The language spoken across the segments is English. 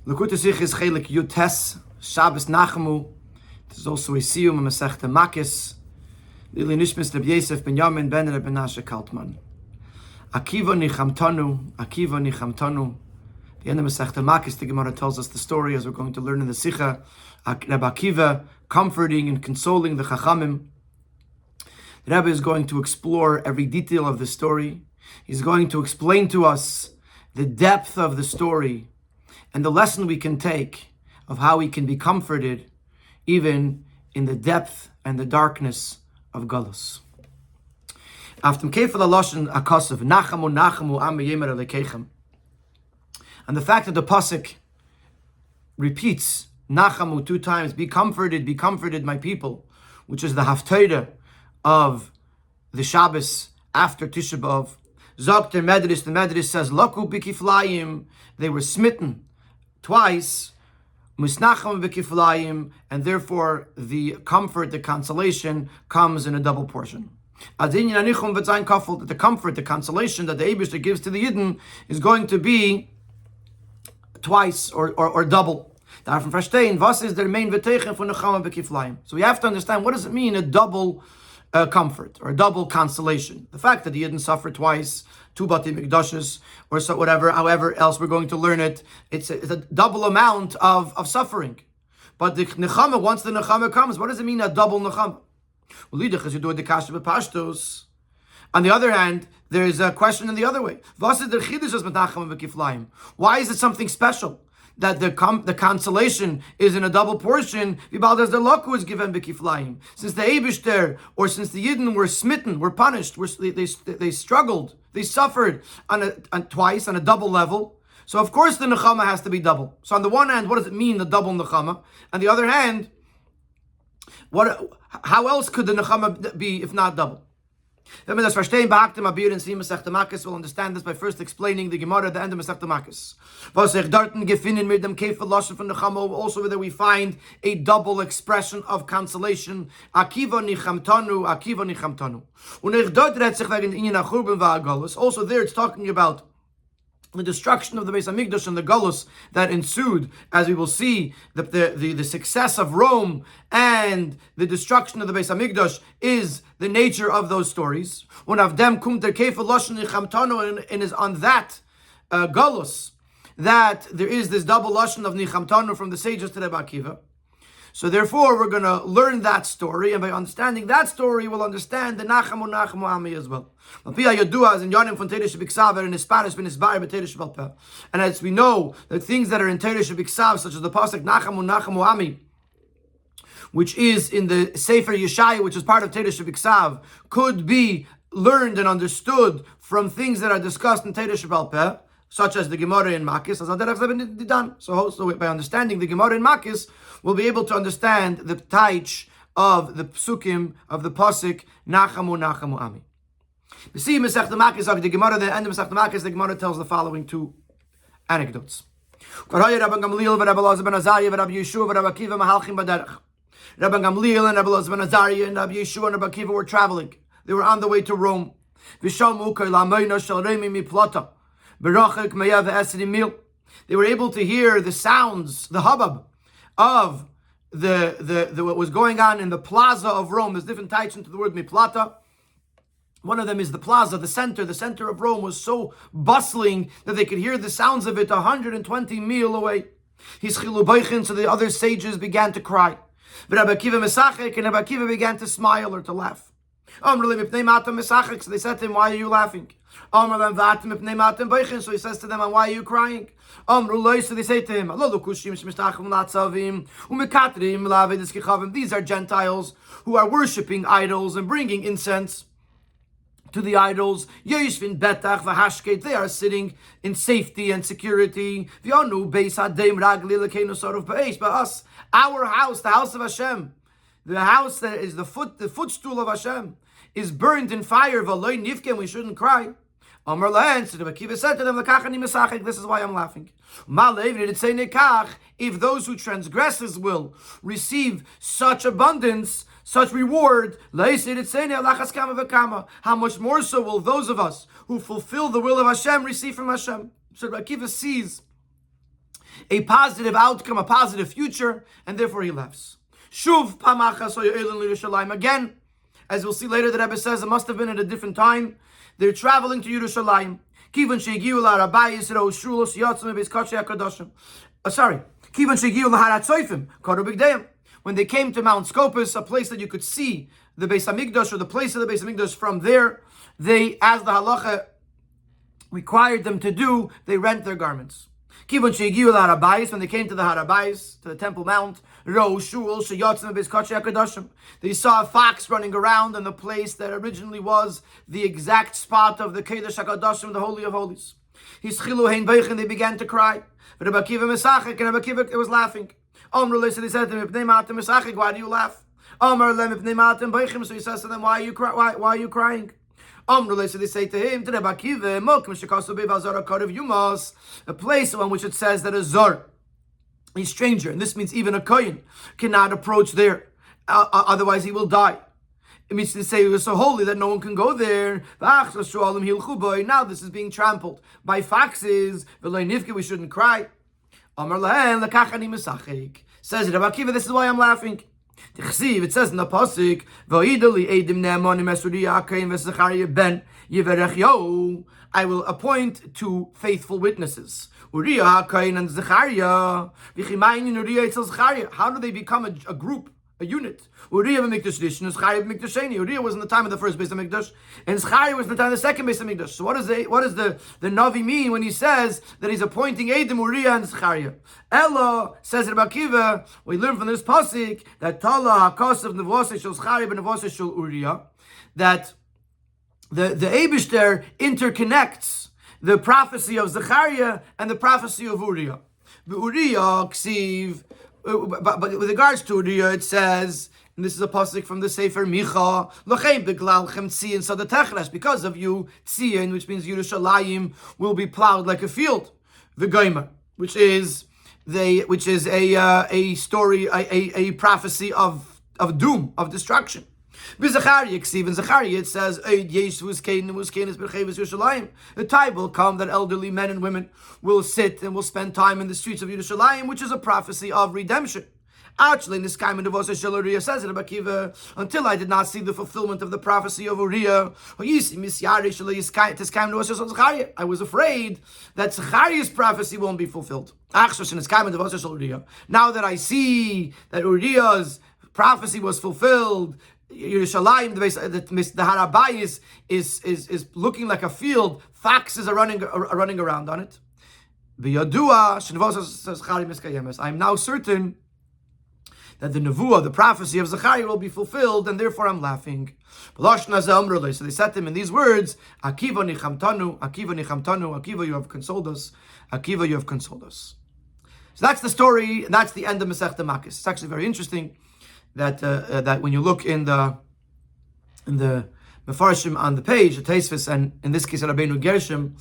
L'kutei Sichos Chelek Yutes, Shabbos Nachamu. This is also a siyum in Masechta Makis. Lili Nishmas Reb Yosef ben Yamin ben Reb Menashe Kaltman. Akiva nichamtanu, Akiva nichamtanu. The end of Masechta Makis, the Gemara tells us the story, as we're going to learn in the Sicha. Rabbi Akiva comforting and consoling the Chachamim. The Rebbe is going to explore every detail of the story. He's going to explain to us the depth of the story and the lesson we can take of how we can be comforted even in the depth and the darkness of Galus. After Kefal Aloshin Akasav, Nachamu, Nachamu, Am Yemer Alekechem. And the fact that the Pasuk repeats Nachamu 2 times, be comforted, my people, which is the Haftarah of the Shabbos after Tisha B'Av. Zok der Medrash, the Medrash says, Loku b'kiflayim, they were smitten twice, Musnacham b'kiflayim, and therefore the comfort, the consolation comes in a double portion. Adin yanichum v'tzayin kafel, that the comfort, the consolation that the Eibishter gives to the Yidden is going to be twice or double. Daarvan verstehen, was is der main v'teichen von Nechama b'kiflayim? So we have to understand, what does it mean, a double comfort or a double consolation? The fact that the Yidden suffer twice, 2 Bati Mikdashes, or so however else we're going to learn it, it's a double amount of suffering. But the Nechama, once the Nechama comes, what does it mean, a double Nechama? On the other hand, there is a question in the other way. Why is it something special that the consolation is in a double portion? Since the Eibishter, or since the Yidden were smitten, were punished, they struggled, they suffered on twice, on a double level. So of course the Nechama has to be double. So on the one hand, what does it mean, the double Nechama? On the other hand, how else could the Nechama be if not double? We'll understand this by first explaining the Gemara at the end of Masechta Makis. Also whether we find a double expression of consolation. Akiva nichamtanu, Akiva nichamtanu. Also there it's talking about the destruction of the Beis Hamikdash and the Galus that ensued, as we will see, the success of Rome and the destruction of the Beis Hamikdash is the nature of those stories. And is on that Galus that there is this double lashon of nichamtanu from the sages to Rabbi Akiva. So therefore, we're going to learn that story, and by understanding that story, we'll understand the Nachamu Ami as well. And as we know, that things that are in Teresh Biksav, such as the pasuk Nachamu Ami, which is in the Sefer Yeshaya, which is part of Teresh Biksav, could be learned and understood from things that are discussed in Teresh B'Alpeh, such as the Gemara in Makis, so by understanding the Gemara in Makis, we'll be able to understand the taich of the psukim of the pasuk Nachamu Ami. You see, Masechta Makis, the Gemara, the end of Masechta Makis, the Gemara tells the following 2 anecdotes. Rabbi Gamliel and Rabbi Elazar ben Azariah and Rabbi Yeshua and Rabbi Akiva were traveling. They were on the way to Rome. They were able to hear the sounds, the hubbub of the what was going on in the plaza of Rome. There's different types into the word miplata. One of them is the plaza, the center. The center of Rome was so bustling that they could hear the sounds of it 120 mil away. So the other sages began to cry. But Rabbi Akiva mesachek, and Rabbi Akiva began to smile or to laugh. So they said to him, why are you laughing? So he says to them, why are you crying? So they say to him, these are Gentiles who are worshipping idols and bringing incense to the idols. They are sitting in safety and security. But us, our house, the house of Hashem, the house that is the footstool of Hashem, is burned in fire. We shouldn't cry. Amar Lahan, so Rabbi Akiva said to them, this is why I'm laughing. If those who transgress will receive such abundance, such reward, how much more so will those of us who fulfill the will of Hashem receive from Hashem? So Rabbi Akiva sees a positive outcome, a positive future, and therefore he laughs. Shuv pamachas Yerushalayim. Again, as we'll see later, the Rebbe says it must have been at a different time. They're traveling to Yerushalayim. Kivan shegiu la'arabayis ro'shulos yatzim b'izkachei hakadoshim. Kivan shegiu laharatzoifim karu b'gdeim. When they came to Mount Scopus, a place that you could see the Beis Hamikdash, or the place of the Beis Hamikdash from there, they, as the halacha required them to do, they rent their garments. When they came to the Harabayis, to the Temple Mount, they saw a fox running around in the place that originally was the exact spot of the Kodesh HaKadoshim, the Holy of Holies. They began to cry. Rabbi Akiva Mesachik, and Rabbi Akiva was laughing. They said to him, why do you laugh? So he says to them, why are you crying? So they say to him, to Rabbi Akiva, a place on which it says that a zor, a stranger, and this means even a kohen, cannot approach there, otherwise he will die. It means to say it was so holy that no one can go there. Now this is being trampled by foxes. We shouldn't cry. Says Rabbi Akiva, this is why I'm laughing. It says in the pasuk, I will appoint two faithful witnesses, Uriah and Zechariah. How do they become a group, a unit? Uriah was in the time of the first Beis Hamikdash, and Zechariah was in the time of the second Beis Hamikdash. So what does the Navi mean when he says that he's appointing Eidim, Uriah and Zechariah? Ella, says Rabbi Akiva, we learn from this pasuk that Tala HaKos of Nevosei Shel Zechariah ben Nevosei Shel Uriah, that the Eibishter interconnects the prophecy of Zechariah and the prophecy of Uriah. The Uriah ksiv, but with regards to Uriah, it says, and this is a pasuk from the Sefer Micha, Lochem beglal chem tzion sadatechres, because of you, tzion, which means Yerushalayim will be plowed like a field. The Goima, which is a story, a prophecy of doom, of destruction. In Zechariah, it says, the time will come that elderly men and women will sit and will spend time in the streets of Yerushalayim, which is a prophecy of redemption. Actually, in this time in the says Rabbi Akiva, until I did not see the fulfillment of the prophecy of Uriah, I was afraid that Zechariah's prophecy won't be fulfilled. Now that I see that Uriah's prophecy was fulfilled, Yerushalayim, the Harabayis is looking like a field. Foxes are running around on it. I'm now certain that the nevuah, the prophecy of Zechariah, will be fulfilled, and therefore I'm laughing. So they said to him in these words, Akiva nichamtanu, Akiva nichamtanu, Akiva, you have consoled us, Akiva, you have consoled us. So that's the story, and that's the end of Masechta Makos. It's actually very interesting that when you look in the Mefarshim on the page, the Tosfos, and in this case Rabbeinu Gershom,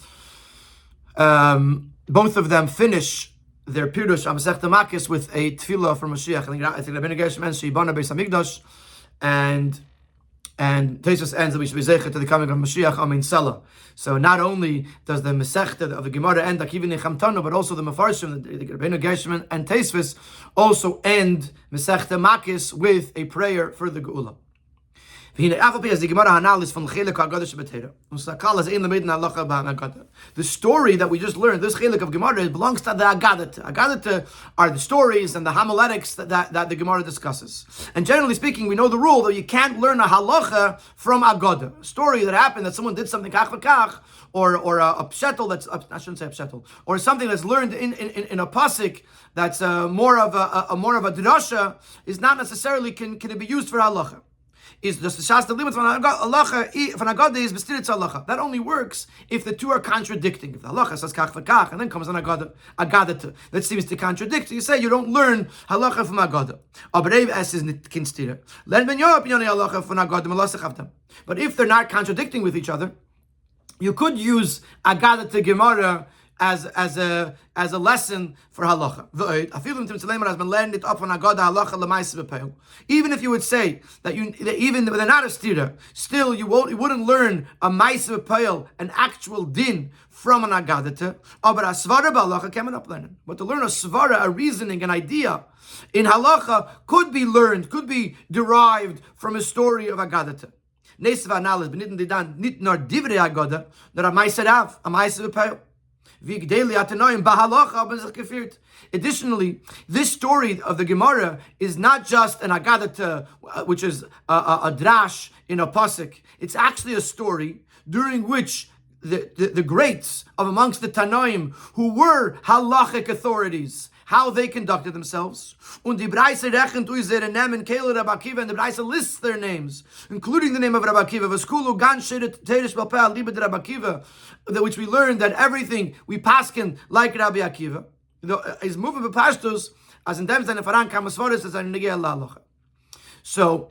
both of them finish their Pirush on Masechta Makos with a tefillah for Mashiach. I think Rabbeinu Gershom ends Sheibana Beis Hamikdash, and Tosfos ends that we should be zeicher to the coming of Mashiach. Amen. Salah. So not only does the Masechta of the Gemara end Akiva Nechamtanu, but also the Mefarshim, the Rabbeinu Gershom and Tosfos also end Masechta Makos with a prayer for the Geula. The story that we just learned, this Chelek of Gemara, belongs to the Agadah. Agadah are the stories and the homiletics that the Gemara discusses. And generally speaking, we know the rule that you can't learn a halacha from Agadah. A story that happened, that someone did something kach v'kach, or a pshetel that's, I shouldn't say a pshetel, or something that's learned in a pasuk that's more of a drasha, is not necessarily can it be used for halacha. Is just the Shas the limits of halacha if an agada is bestiritz halacha. That only works if the two are contradicting. If the halacha says kach v'kach and then comes an agada that seems to contradict, so you say you don't learn halacha from agada. But if they're not contradicting with each other, you could use agada to Gemara as a lesson for halacha. Has been learned it up on halacha. Even if you would say that even they're not a stira, still you wouldn't learn a ma'aseh b'peil, an actual din from an agadata. But a svara b'halacha came up learning. But to learn a svara, a reasoning, an idea in halacha could be learned, could be derived from a story of agadata. Additionally, this story of the Gemara is not just an agadata, which is a drash in a pasuk. It's actually a story during which the greats of amongst the Tanoim, who were halachic authorities, how they conducted themselves. And the Braise lists their names, including the name of Rabbi Akiva, which we learned that everything we paskin like Rabbi Akiva is moving b'pashtus as in dem seine Faran kamasvoris as an negei halacha. So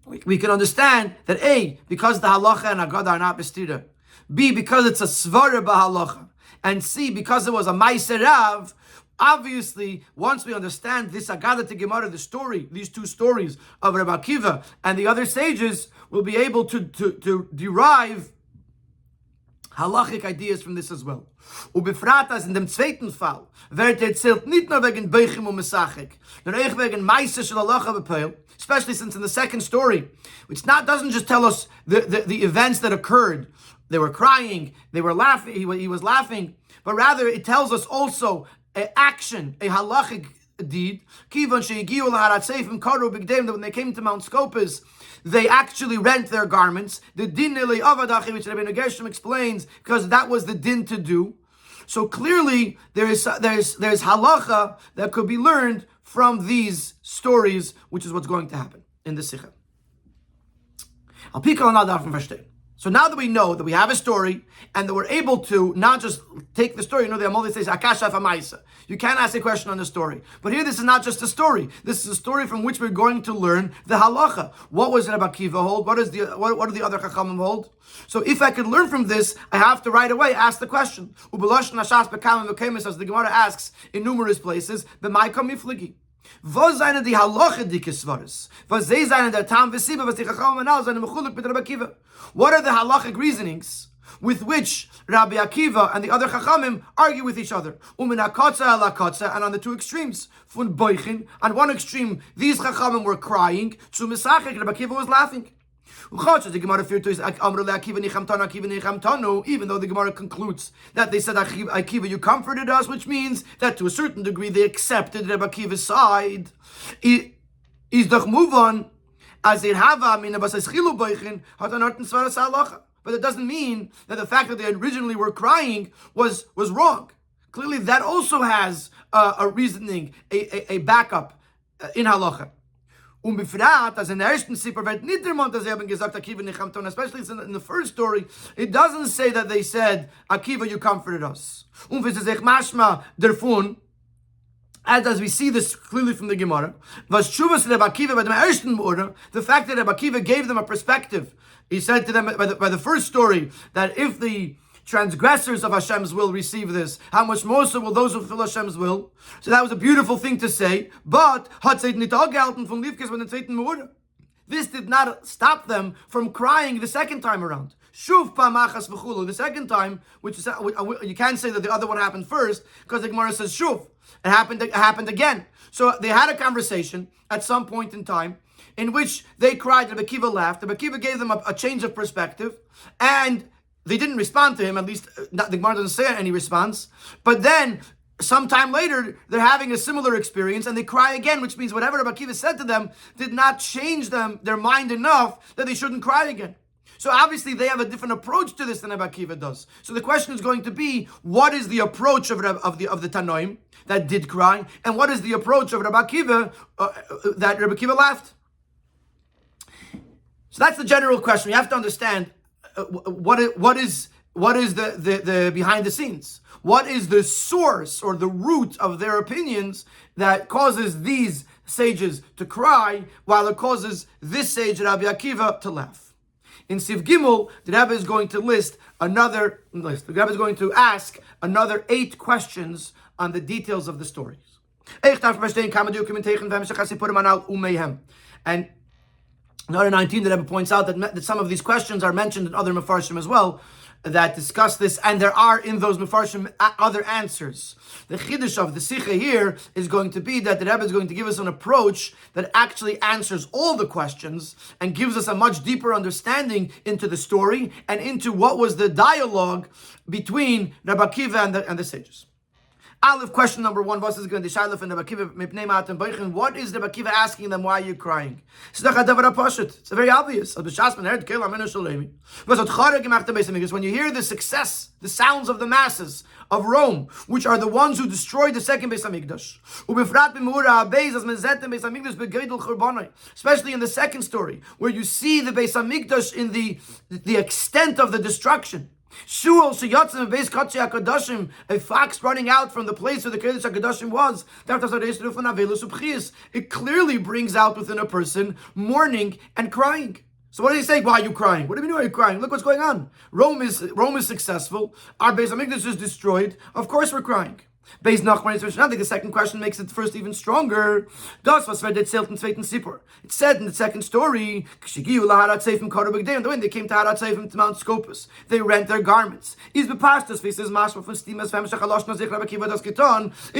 we can understand that A, because the halacha and agada are not bestira, B, because it's a svara b'halacha, and C, because it was a ma'aser rav. Obviously, once we understand this Agadah to Gemara, the story, these two stories of Rabbi Akiva and the other sages, we'll be able to derive halachic ideas from this as well. Ubefrat as in dem zweiten Fall, wird erzählt nicht nur wegen Beichim und Mesachik, nur auch wegen Meister shel halacha b'peil, especially since in the second story, which doesn't just tell us the events that occurred. They were crying, they were laughing, he was laughing, but rather it tells us also an action, a halachic deed. When they came to Mount Scopus, they actually rent their garments. The din avadachi, which Rabbi Gershom explains, because that was the din to do. So clearly, there's halacha that could be learned from these stories, which is what's going to happen in the Sikha. So now that we know that we have a story and that we're able to not just take the story, the Amalei says, Akasha Famaisa. You can't ask a question on the story. But here this is not just a story. This is a story from which we're going to learn the halacha. What was Rabbi Akiva hold? What do the other Chachamim hold? So if I could learn from this, I have to right away ask the question. As the Gemara asks in numerous places, what are the halachic reasonings with which Rabbi Akiva and the other Chachamim argue with each other? And on the two extremes, on one extreme, these Chachamim were crying, Rabbi Akiva was laughing. Even though the Gemara concludes that they said, Akiva, you comforted us, which means that to a certain degree they accepted Rabbi Akiva's side. Is doch move on as it have but it doesn't mean that the fact that they originally were crying was wrong. Clearly, that also has a reasoning, a backup in halacha. As in der ersten Sipur wird nicht der Mond, dass haben gesagt, Akiva Nechamton, especially in the first story, it doesn't say that they said, Akiva, you comforted us. Mashma derfun, as we see this clearly from the Gemara, was Shuvas Rabbi Akiva by the ersten order, the fact that Rabbi Akiva gave them a perspective. He said to them by the first story that if the transgressors of Hashem's will receive this, how much more so will those who fulfill Hashem's will? So that was a beautiful thing to say, but this did not stop them from crying the second time around. The second time, which is, you can't say that the other one happened first, because the Gemara says shuv. It happened again. So they had a conversation at some point in time in which they cried, Rabbi Akiva laughed, Rabbi Akiva gave them a change of perspective, and they didn't respond to him, at least the Gemara doesn't say any response. But then, sometime later, they're having a similar experience and they cry again, which means whatever Rabbi Akiva said to them did not change their mind enough that they shouldn't cry again. So obviously they have a different approach to this than Rabbi Akiva does. So the question is going to be, what is the approach of the Tanoim that did cry, and what is the approach of Rabbi Akiva that Rabbi Akiva laughed? So that's the general question. We have to understand what is the behind the scenes? What is the source or the root of their opinions that causes these sages to cry while it causes this sage Rabbi Akiva to laugh? In Siv Gimel, the Rebbe is going to list another list. The Rebbe is going to ask another 8 questions on the details of the stories. And number 19, the Rebbe points out that some of these questions are mentioned in other Mefarshim as well, that discuss this, and there are in those Mefarshim other answers. The Chiddush of the Sikha here is going to be that the Rebbe is going to give us an approach that actually answers all the questions and gives us a much deeper understanding into the story and into what was the dialogue between Rabbi Akiva and the sages. Aleph, question number 1, what is going to Shailaf and Rabbi Akiva? What is Rabbi Akiva asking them? Why are you crying? It's very obvious. When you hear the success, the sounds of the masses of Rome, which are the ones who destroyed the second Beis Hamikdash, especially in the second story, where you see the Beis Hamikdash in the extent of the destruction. A fox running out from the place where the Kodesh HaKadoshim was. It clearly brings out within a person mourning and crying. So what did he say? Why are you crying? What do you mean why are you crying? Look what's going on. Rome is successful. Our Beis Hamikdash is destroyed. Of course we're crying. Based Nechama, the second question makes it first even stronger. It said in the second story, when they came to Harat Seifim to Mount Scopus, they rent their garments. It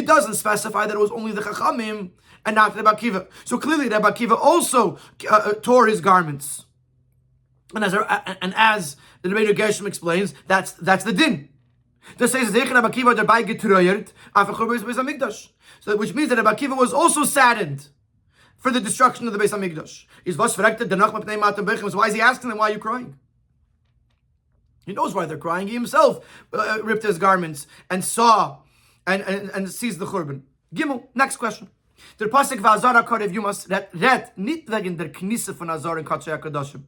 doesn't specify that it was only the Chachamim and not Rabbi Akiva. So clearly Rabbi Akiva also tore his garments. And as the Rebbeinu Gershom explains, that's the din. This says which means that Rabbi Akiva was also saddened for the destruction of the Beis Hamikdash. Why is he asking them, why are you crying? He knows why they're crying. He himself ripped his garments and saw and sees the Churban. Gimel, next question. Der Pasuk v'Azara Korev Yumas red nit wegen der Knisse von Azar in Katzei HaKadoshim.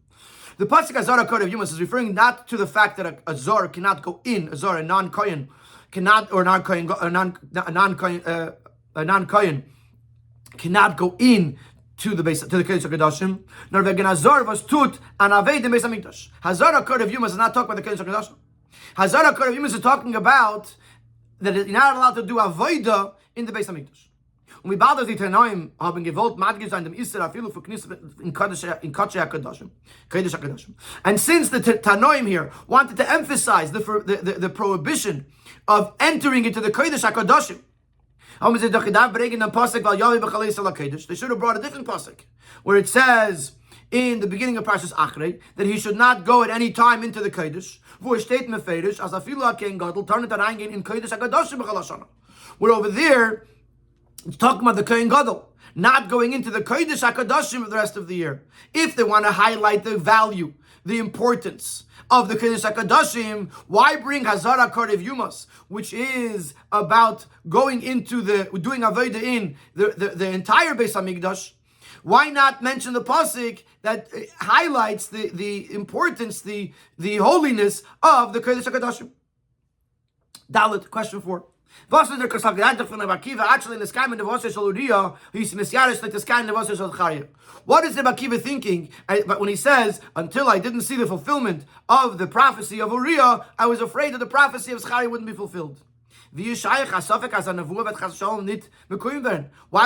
The Pasuk Azara Korev Yumas is referring not to the fact that a Zor cannot go in, a Zor, a non-Kohen, cannot, or non-Kohen, a non-Kohen cannot go in to the Kodesh HaKadoshim. Nor wegen Azor was tut an Avei the Beis Hamikdash. Hazara Korev Yumas is not talking about the Kodesh HaKadoshim. Hazara Korev Yumas is talking about that you're not allowed to do Avodah in the Beis Hamikdash. Und wie bald die Tanoim haben gewollt madge sein dem Israel afilu für Knisse in Kodesh HaKadoshim. And since the Tanoim here wanted to emphasize the prohibition of entering into the Kodesh HaKadoshim, they should have brought a different pasuk where it says in the beginning of Parshas Achrei that he should not go at any time into the Kodesh. Where over there it's talking about the Kohen Gadol not going into the Kodesh HaKadoshim of the rest of the year. If they want to highlight the value, the importance of the Kodesh HaKadoshim, why bring Hazara Korev Yumas, which is about going into doing Avodah in the entire Beis Hamikdash? Why not mention the pasuk that highlights the importance, the holiness of the Kodesh HaKadoshim? Dalet, question 4. Was ist der Kasagradach von Rabbi Akiva actually in the sky in the Moshe shel Uriah, he's messianish like the sky in the Moshe shel Chaya? What is Rabbi Akiva thinking? But when he says, until I didn't see the fulfillment of the prophecy of Uriah, I was afraid that the prophecy of Chaya wouldn't be fulfilled. Why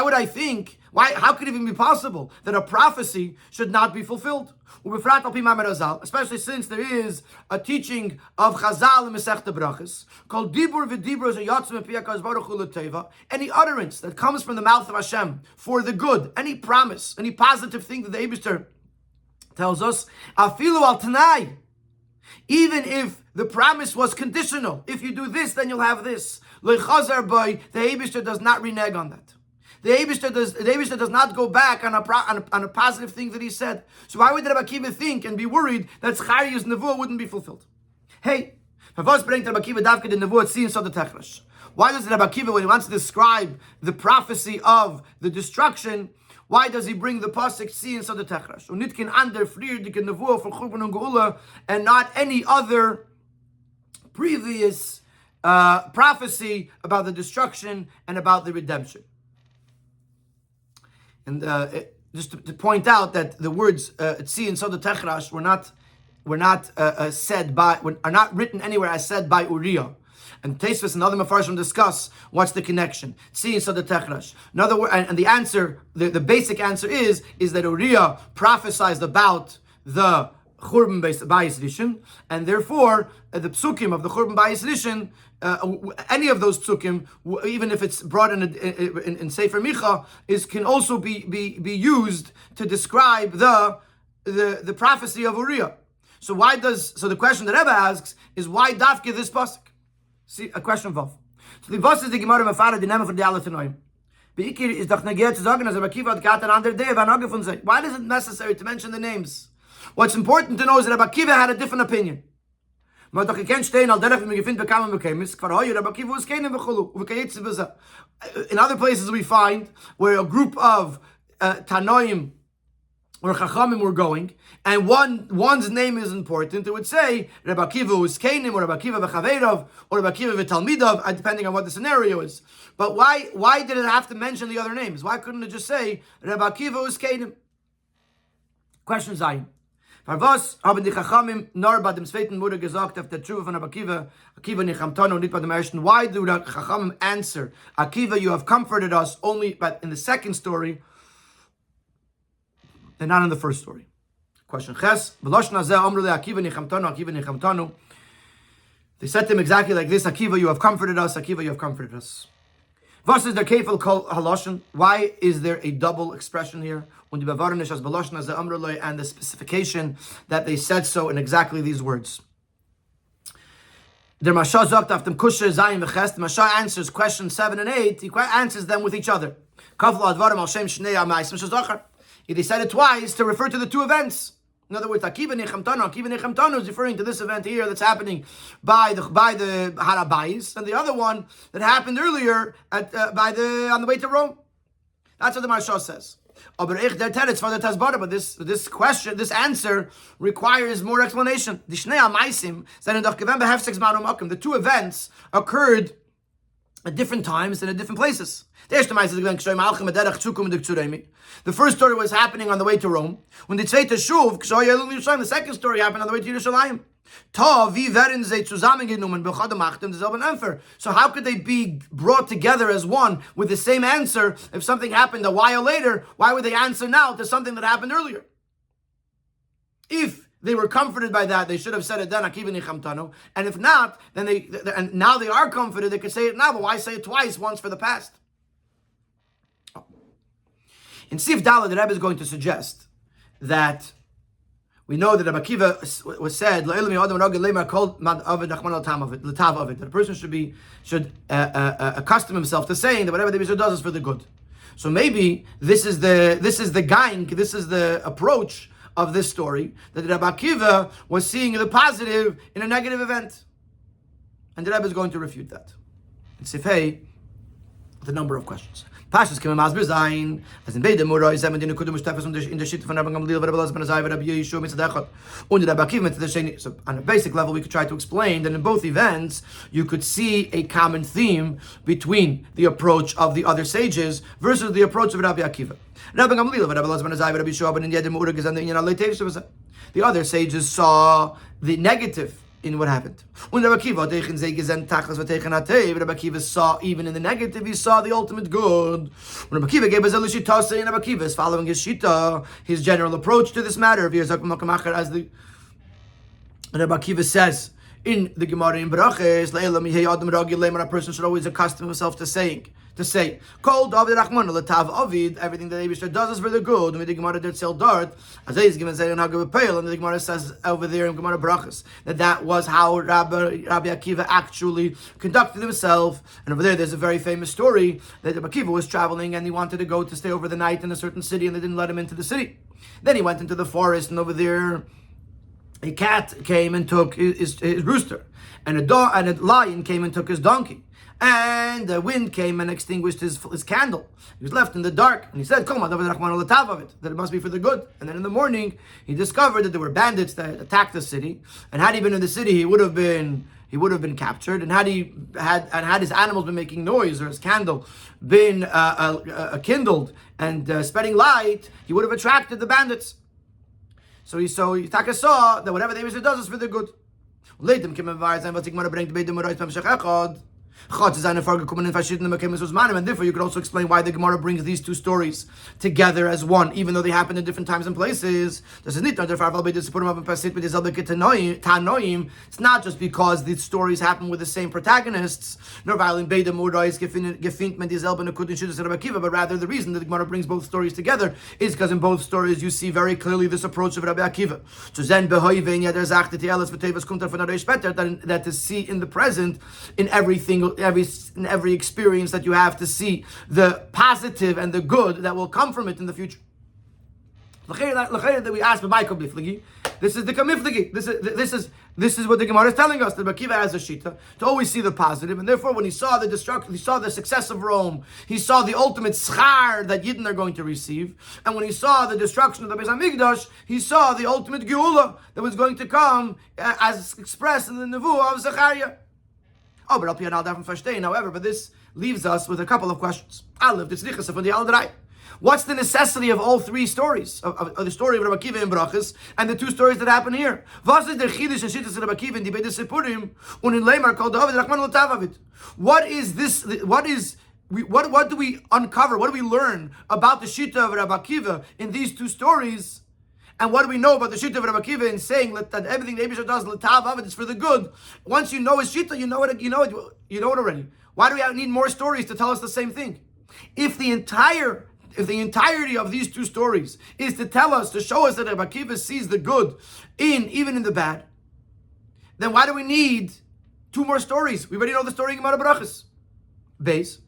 would I think? How could it even be possible that a prophecy should not be fulfilled? Especially since there is a teaching of Chazal in Masechta Brachos called Dibur v'Dibur sheyatzim mipiyah HaKadosh Baruch Hu l'teva. Any utterance that comes from the mouth of Hashem for the good, any promise, any positive thing that the Eibishter tells us, afilu al tanai. Even if the promise was conditional, if you do this, then you'll have this. Lechazar boy, the Eibishter does not renege on that. The Eibishter does not go back on a positive thing that he said. So why would Rabbi Akiva think and be worried that Zechariah's nevuah wouldn't be fulfilled? Hey, why does Rabbi Akiva, when he wants to describe the prophecy of the destruction, why does he bring the pasuk see in Sod Techrash? Unitkin ander frierdike nevuah for Churban and Geula, and not any other previous prophecy about the destruction and about the redemption. And just to point out that the words "tzi" and "Sod Techrash" were not are not written anywhere as said by Uriah. And Tosfos and other Mefarshim discuss what's the connection. See, so the Techrash. In other words, and the answer, the basic answer is that Uriah prophesied about the Churban Bayis Rishon, and therefore the psukim of the Churban Bayis Rishon, any of those psukim, even if it's brought in Sefer Micha, can also be used to describe the prophecy of Uriah. So the question that Rebbe asks is why dafke this pasuk? See, a question of. So the was is the Gemara Mefara, the name for the alle Tanoim. Beikir is doch negiert zu sagen, as Rabbi Akiva hat gehabt an ander day, von say. Why is it necessary to mention the names? What's important to know is that Rabbi Akiva had a different opinion. In other places we find where a group of Tanoim or Chachamim were going, and one's name is important, it would say Rabbi Akiva Uskeinim, or Rabbi Akiva V'Chaveirov, or Rabbi Akiva V'Talmidov, depending on what the scenario is. But why did it have to mention the other names? Why couldn't it just say Rabbi Akiva Uskeinim? Question Zayin. Parvos haben die Chachamim nor bei dem zweiten Mutter gesagt auf der Tshuva von Akiva Nichamtanu, nicht bei dem ersten. Why do the Chachamim answer Akiva, you have comforted us, only but in the second story and not in the first story? Question Ches. They said to him exactly like this: Akiva, you have comforted us. Akiva, you have comforted us. Was is der Kefil called haloshen? Why is there a double expression here? And the specification that they said so in exactly these words. Der Masha sagt auf dem Kusher Zayin v'Ches. The Masha answers questions 7 and 8. He answers them with each other. They said it twice to refer to the two events. In other words, Akiva Nichamtanu is referring to this event here that's happening by the Harabayis, and the other one that happened earlier on the way to Rome. That's what the Marsha says. But this answer requires more explanation. The two events occurred at different times and at different places. The first story was happening on the way to Rome. When the second story happened on the way to Yerushalayim. So how could they be brought together as one with the same answer if something happened a while later? Why would they answer now to something that happened earlier? If they were comforted by that, they should have said it then, Akiva Nichamtanu. And if not, and now they are comforted, they could say it now, but why say it twice, once for the past? In Sif Dala, the Rebbe is going to suggest that we know that Rabbi Akiva was said that a person should accustom himself to saying that whatever the Yisrael does is for the good. So maybe this is the approach of this story, that Rabbi Akiva was seeing the positive in a negative event, and the Rebbe is going to refute that. In Sif Hey, with a number of questions. Pashas came as Zayin, as in Beide Mura, is in the Kudumish Tefes in the shit from Rabbi Gamliel, Rabbi Lazar ben Azai, Rabbi Yeshua Mitzadechot, and Rabbi Akiva to the Sheni. So on a basic level, we could try to explain that in both events, you could see a common theme between the approach of the other sages versus the approach of Rabbi Akiva. Rabbi Gamliel, Rabbi Lazar ben Azai, Rabbi Yeshua, and in Yedem Mura, the other sages saw the negative in what happened. When Rabbi Akiva saw even in the negative, he saw the ultimate good. When Rabbi Akiva gave us a Lishitase, and Rabbi Akiva is following his Shita, his general approach to this matter, as the Rabbi Akiva says in the Gemara in Braches, a person should always accustom himself to say, Kol David Rachman Latav Avid, everything that Abishter does is for the good. And the Gemara did sell dart, as he is given say and Hagav Pale, and the Gemara says over there in Gemara Brachas that was how Rabbi Akiva actually conducted himself. And over there's a very famous story that Rabbi Akiva was traveling and he wanted to go to stay over the night in a certain city, and they didn't let him into the city. Then he went into the forest, and over there a cat came and took his rooster, and a lion came and took his donkey. And the wind came and extinguished his candle. He was left in the dark. And he said, that it must be for the good. And then in the morning, he discovered that there were bandits that attacked the city. And had he been in the city, he would have been captured. And had his animals been making noise, or his candle been kindled and spreading light, he would have attracted the bandits. So he Taka saw that whatever the Eibishter does is for the good. Later, came and was the Gemara bring the Morais Pamshech Echad. And therefore you could also explain why the Gemara brings these two stories together as one, even though they happen in different times and places. It's not just because these stories happen with the same protagonists, but rather the reason that the Gemara brings both stories together is because in both stories you see very clearly this approach of Rabbi Akiva. That to see in the present, in every experience that you have, to see the positive and the good that will come from it in the future. That we ask this is the kamifligi. This is what the Gemara is telling us. That Akiva has a shita to always see the positive, and therefore when he saw the destruction, he saw the success of Rome, he saw the ultimate schar that Yidden are going to receive, and when he saw the destruction of the Beis Hamikdash, he saw the ultimate geula that was going to come as expressed in the nevuah of Zechariah. Oh, but however, but this leaves us with a couple of questions. What's the necessity of all three stories? Of the story of Rabbi Akiva and Brachas and the two stories that happen here? What is this? What do we uncover? What do we learn about the Shita of Rabbi Akiva in these two stories? And what do we know about the Shita of Rabbi Akiva in saying that everything the Eibishter does l'tav of it is for the good? Once you know his Shita, you know it already. Why do we need more stories to tell us the same thing? If the entirety of these two stories is to tell us, to show us that Rabbi Akiva sees the good even in the bad, then why do we need two more stories? We already know the story in Gemara Brachas. Base.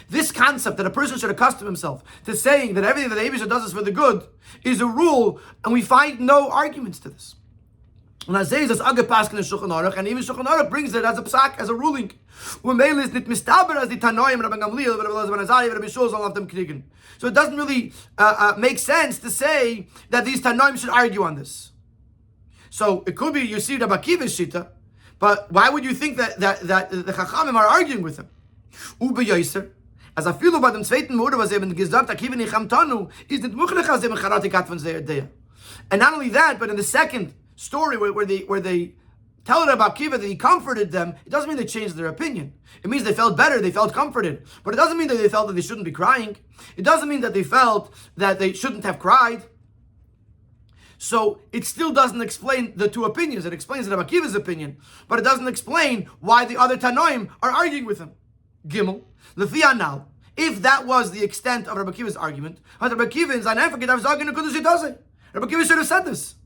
This concept that a person should accustom himself to saying that everything that the Eibishter does is for the good is a rule, and we find no arguments to this. And even Shulchan Aruch brings it as a psak, as a ruling. So it doesn't really make sense to say that these Tanoim should argue on this. So it could be you see Rabbi Akiva's shita, but why would you think that the Chachamim are arguing with him? As I feel about them zweiten Morde, was eben gesagt, Akiva Nichamtanu, is nicht möglich, als eben Charatikat von der Idee. And not only that, but in the second story where they tell Rabbi Akiva that he comforted them, it doesn't mean they changed their opinion. It means they felt better, they felt comforted. But it doesn't mean that they felt that they shouldn't be crying. It doesn't mean that they felt that they shouldn't have cried. So it still doesn't explain the two opinions. It explains Rabbi Akiva's opinion, but it doesn't explain why the other Tanoim are arguing with him. Gimel, Lefi Anal. If that was the extent of Rabbi Akiva's argument, Rabbi Akiva in seinem Verkehr darf sagen, Rabbi Akiva should have said this.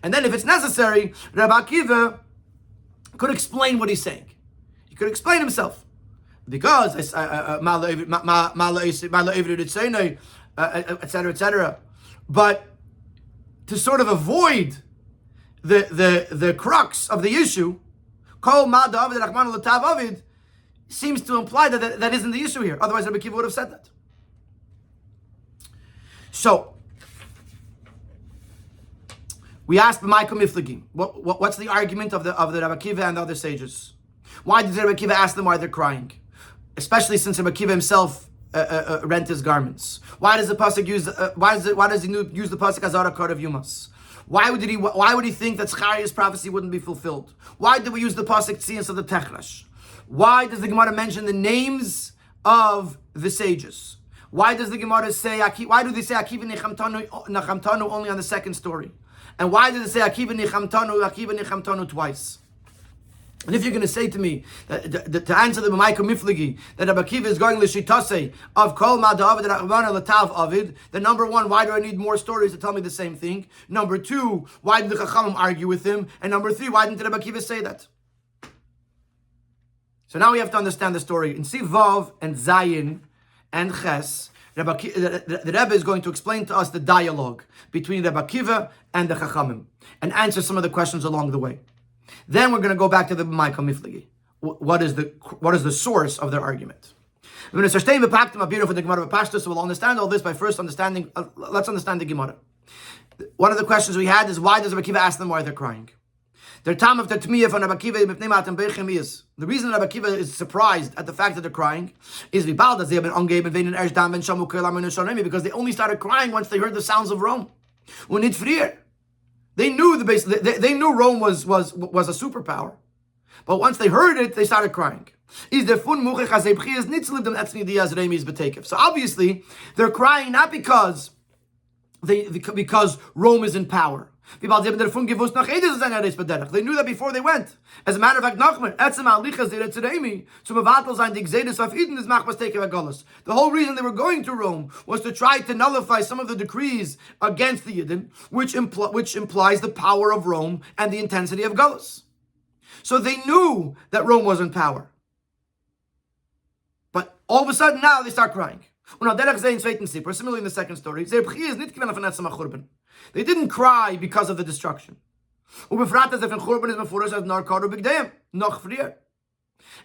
And then if it's necessary, Rabbi Akiva could explain what he's saying. He could explain himself. Because, etc. But to sort of avoid the crux of the issue, seems to imply that isn't the issue here. Otherwise, Rabbi Akiva would have said that. So, we asked B'maiko Miflagim, what's the argument of the Rabbi Akiva and the other sages? Why did Rabbi Akiva ask them why they're crying? Especially since Rabbi Akiva himself rent his garments. Why does the pasuk use? Why does he use the pasuk Azara Kar of Yumas? Why would he think that Zechariah's prophecy wouldn't be fulfilled? Why do we use the pasuk Tzias of the Techrash? Why does the Gemara mention the names of the sages? Why does the Gemara say? Why do they say Akiva Nichamtanu only on the second story? And why does it say Akiva Nichamtanu twice? And if you're going to say to me, to answer the B'maiko Miflagi, that Rabbi Akiva is going l'shitase of Kol Ma'David and Achvana l'Tav Avid, then number one, why do I need more stories to tell me the same thing? Number two, why did the Chachamim argue with him? And number three, why didn't Rabbi Akiva say that? So now we have to understand the story. In Sivav and Zayin and Ches, the Rebbe is going to explain to us the dialogue between Rabbi Akiva and the Chachamim and answer some of the questions along the way. Then we're going to go back to the B'maiko Miflagi. What is the source of their argument? So we'll understand all this by first understanding. Let's understand the Gemara. One of the questions we had is, why does Rabbi Akiva ask them why they're crying? Their time of the Tmiyah from Rabbi Akiva is the reason Rabbi Akiva is surprised at the fact that they're crying is because they only started crying once they heard the sounds of Rome. They knew the base. They knew Rome was a superpower, but once they heard it, they started crying. So obviously, they're crying not because Rome is in power. They knew that before they went. As a matter of fact, the whole reason they were going to Rome was to try to nullify some of the decrees against the Yidden, which implies the power of Rome and the intensity of Galus. So they knew that Rome was in power. But all of a sudden now they start crying. Similarly in the second story, they didn't cry because of the destruction.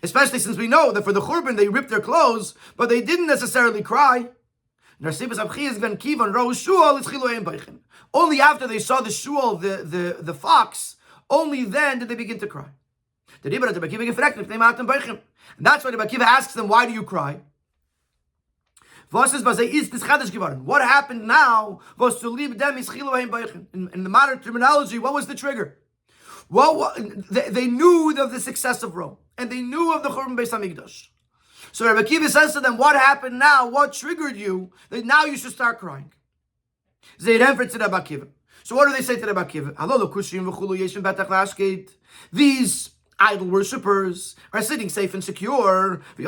Especially since we know that for the Churban they ripped their clothes, but they didn't necessarily cry. Only after they saw the shul, the fox, only then did they begin to cry. And that's why Rabbi Akiva asks them, why do you cry? What happened now was to leave them in the modern terminology. What was the trigger? They knew of the success of Rome, and they knew of the Churban Beis Hamikdash. So Rabbi Akiva says to them, what happened now? What triggered you that now you should start crying? So what do they say to Rabbi Akiva? These idol worshippers are sitting safe and secure. And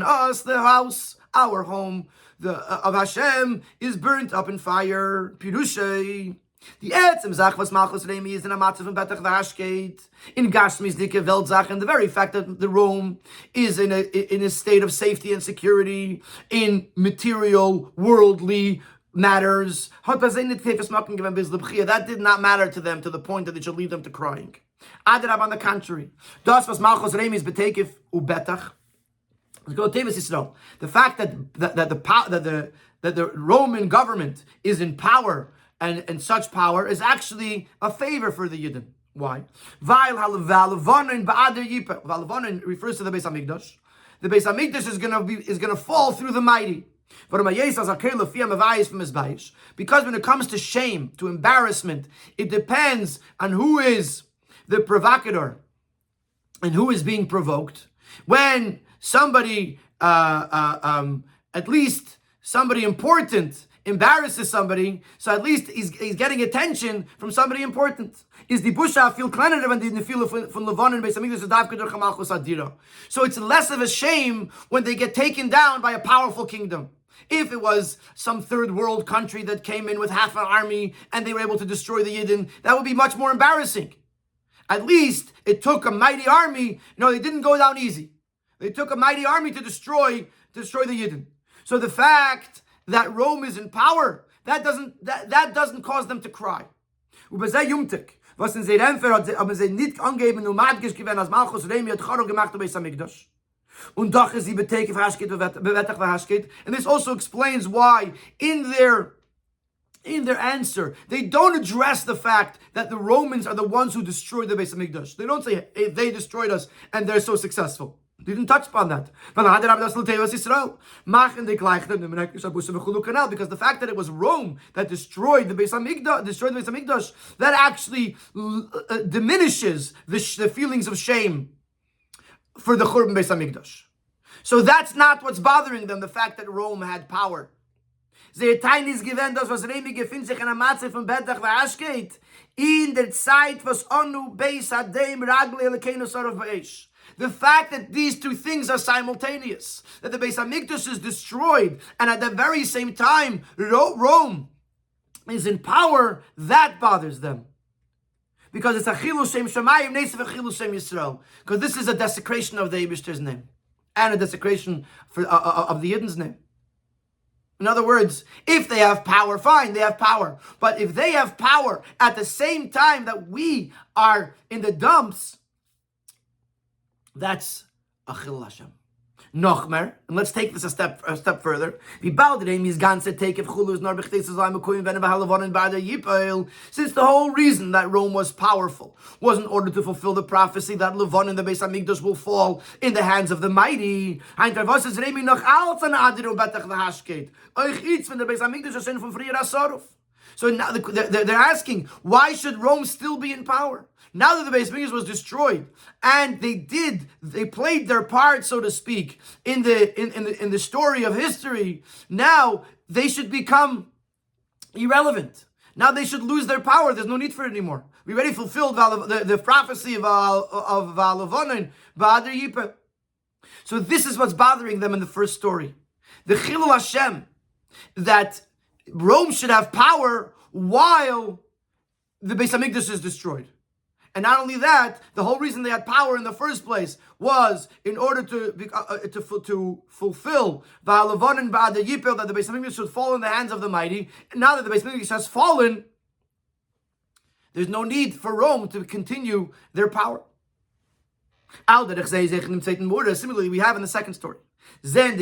us, the house, our home, of Hashem, is burnt up in fire. Pirushay. The etzem zach was malchus reimi is in a matzav and betach v'hashkeit in gashmis dike veltzach, and the very fact that the Rome is in a state of safety and security in material, worldly matters. That did not matter to them to the point that it should lead them to crying. Adrab, on the contrary, das was malchus reimi is betekif ubetach. The fact that the Roman government is in power and such power is actually a favor for the Yidden. Why? Valavonin refers to the Beis Hamikdash. The Beis Hamikdash is gonna fall through the mighty. Because when it comes to shame, to embarrassment, it depends on who is the provocateur and who is being provoked. When somebody, at least somebody important, embarrasses somebody, so at least he's getting attention from somebody important. Is the busha feel kleiner than the feel from Levon and Beis Hamikdash davka durch Malchus Adira. So it's less of a shame when they get taken down by a powerful kingdom. If it was some third world country that came in with half an army and they were able to destroy the Yidden, that would be much more embarrassing. At least it took a mighty army. No, they didn't go down easy. They took a mighty army to destroy the Yidden. So the fact that Rome is in power, that doesn't cause them to cry. Was in Zeremfer haben sie nicht angeben und madgisch gewesen als Malchus Remi hat Charo gemacht bei Beis Hamikdash. Und doch ist sie beteke verhaschkeit bevetach verhaschkeit. And this also explains why in their answer, they don't address the fact that the Romans are the ones who destroyed the Beis Hamikdash. They don't say, hey, they destroyed us and they're so successful. They didn't touch upon that. Because the fact that it was Rome that destroyed the Beis Hamikdash, that actually diminishes the feelings of shame for the Churban Beis Hamikdash. So that's not what's bothering them, the fact that Rome had power. In der Zeit was onu beis hadem ragle elekenu sarav ba'esh. The fact that these two things are simultaneous, that the Beis Hamikdash is destroyed, and at the very same time, Rome is in power, that bothers them. Because it's a chilul shem shamayim, neisef a chilul shem Yisrael. Because this is a desecration of the Eibishter's name, and a desecration of the Yidden's name. In other words, if they have power, fine, they have power. But if they have power at the same time that we are in the dumps, that's a chilul Hashem. Nochmer, and let's take this a step further. Since the whole reason that Rome was powerful was in order to fulfill the prophecy that Levon and the Beis Hamikdash will fall in the hands of the mighty. So now they're asking, why should Rome still be in power? Now that the Beis Hamikdash was destroyed, and they played their part, so to speak, in the story of history. Now they should become irrelevant. Now they should lose their power. There's no need for it anymore. We already fulfilled the prophecy of Lavonin, Ba'adir Yippeh. So this is what's bothering them in the first story. The Chilul Hashem, that Rome should have power while the Beis Hamikdash is destroyed. And not only that, the whole reason they had power in the first place was in order to fulfill Va'alavon and Ba'adir Yippeh, that the Beis Hamikdash should fall in the hands of the mighty. And now that the Beis Hamikdash has fallen, there's no need for Rome to continue their power. Similarly, we have in the second story. When they're